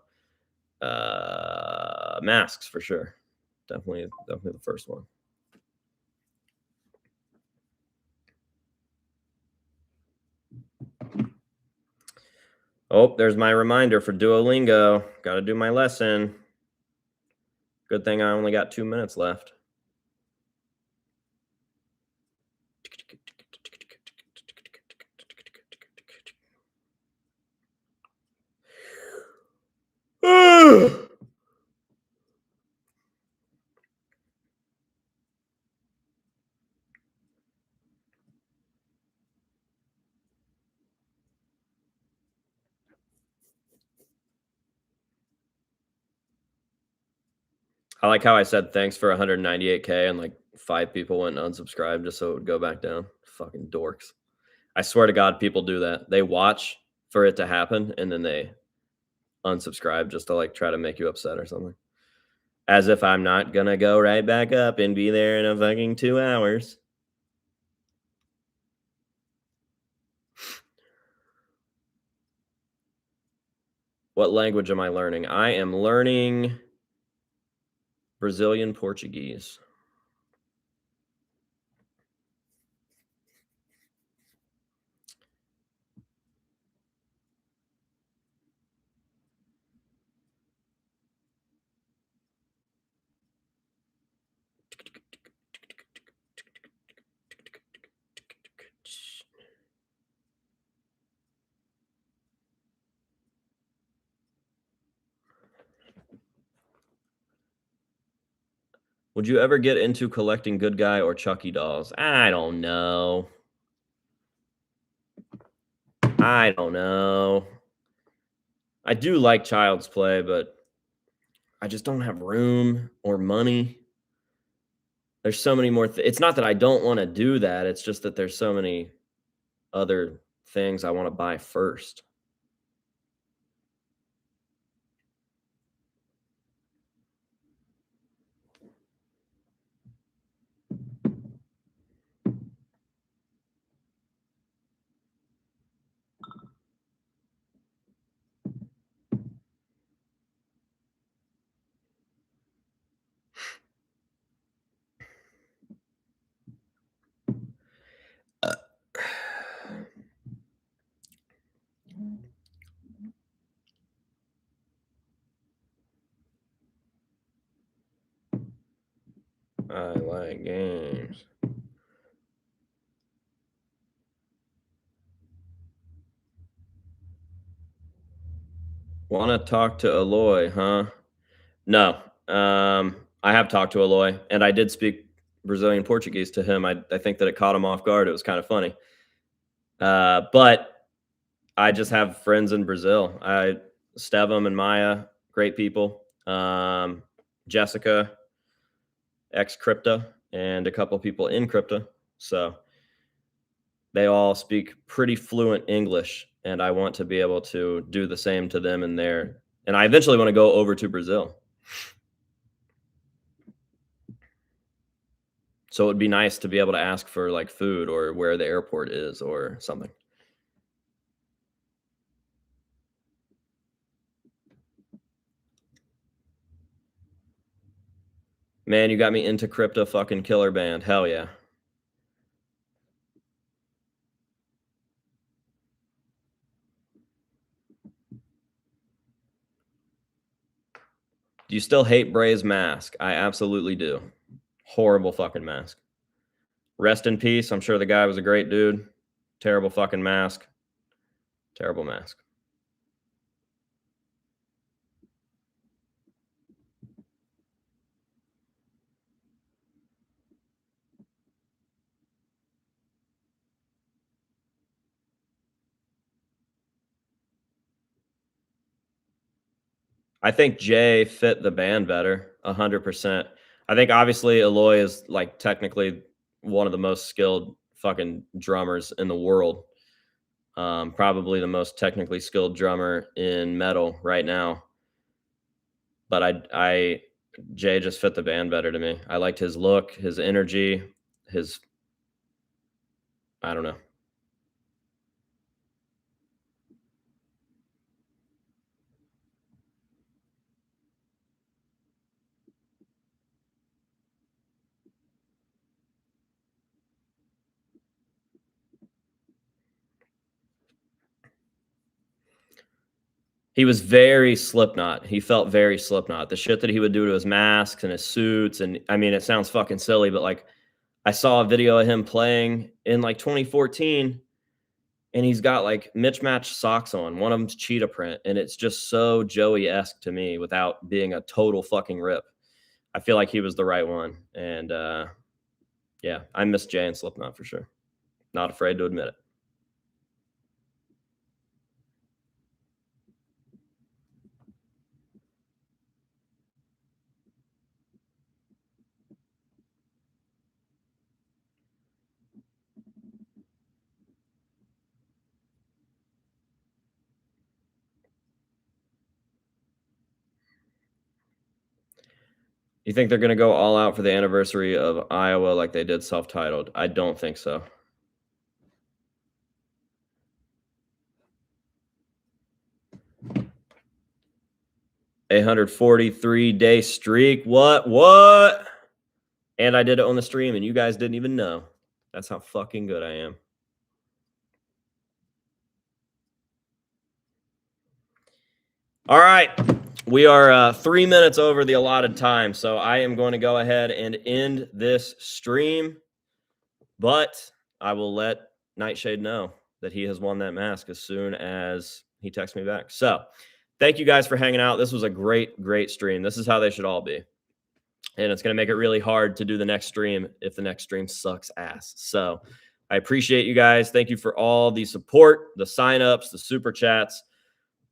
masks for sure. Definitely the first one. Oh, there's my reminder for Duolingo. Got to do my lesson. Good thing I only got 2 minutes left. I like how I said thanks for 198K and like 5 people went and unsubscribed just so it would go back down. Fucking dorks. I swear to God, people do that. They watch for it to happen and then they unsubscribe just to like try to make you upset or something. As if I'm not gonna go right back up and be there in a fucking 2 hours. What language am I learning? I am learning Brazilian Portuguese. Would you ever get into collecting Good Guy or Chucky dolls? I don't know. I don't know. I do like Child's Play, but I just don't have room or money. There's so many more it's not that I don't wanna do that, it's just that there's so many other things I wanna buy first. I like games. Wanna talk to Aloy, huh? No. I have talked to Aloy, and I did speak Brazilian Portuguese to him. I think that it caught him off guard. It was kind of funny. But I just have friends in Brazil. Stevam and Maya, great people. Jessica, ex Crypto, and a couple of people in Crypto. So they all speak pretty fluent English, and I want to be able to do the same to them in there. And I eventually want to go over to Brazil. So it would be nice to be able to ask for like food or where the airport is or something. Man, you got me into Crypto fucking Killer Band. Hell yeah. Do you still hate Bray's mask? I absolutely do. Horrible fucking mask. Rest in peace. I'm sure the guy was a great dude. Terrible fucking mask. Terrible mask. I think Jay fit the band better, 100%. I think obviously Eloy is like technically one of the most skilled fucking drummers in the world. Probably the most technically skilled drummer in metal right now. But Jay just fit the band better to me. I liked his look, his energy, his, I don't know. He was very Slipknot. He felt very Slipknot. The shit that he would do to his masks and his suits, and I mean, it sounds fucking silly, but like I saw a video of him playing in like 2014, and he's got like mismatched socks on. One of them's cheetah print, and it's just so Joey-esque to me without being a total fucking rip. I feel like he was the right one, and yeah, I miss Jay and Slipknot for sure. Not afraid to admit it. You think they're going to go all out for the anniversary of Iowa like they did self-titled? I don't think so. A 143-day streak. What? And I did it on the stream, and you guys didn't even know. That's how fucking good I am. All right. We are 3 minutes over the allotted time, so I am going to go ahead and end this stream. But I will let Nightshade know that he has won that mask as soon as he texts me back. So thank you guys for hanging out. This was a great, great stream. This is how they should all be. And it's going to make it really hard to do the next stream if the next stream sucks ass. So I appreciate you guys. Thank you for all the support, the signups, the super chats,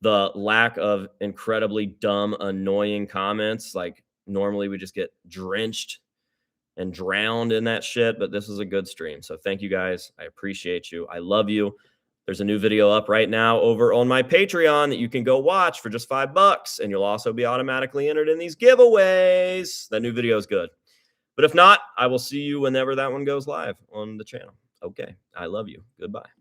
the lack of incredibly dumb, annoying comments. Like normally we just get drenched and drowned in that shit, but this is a good stream. So thank you guys. I appreciate you. I love you. There's a new video up right now over on my Patreon that you can go watch for just $5, and you'll also be automatically entered in these giveaways. That new video is good. But if not, I will see you whenever that one goes live on the channel. Okay. I love you. Goodbye.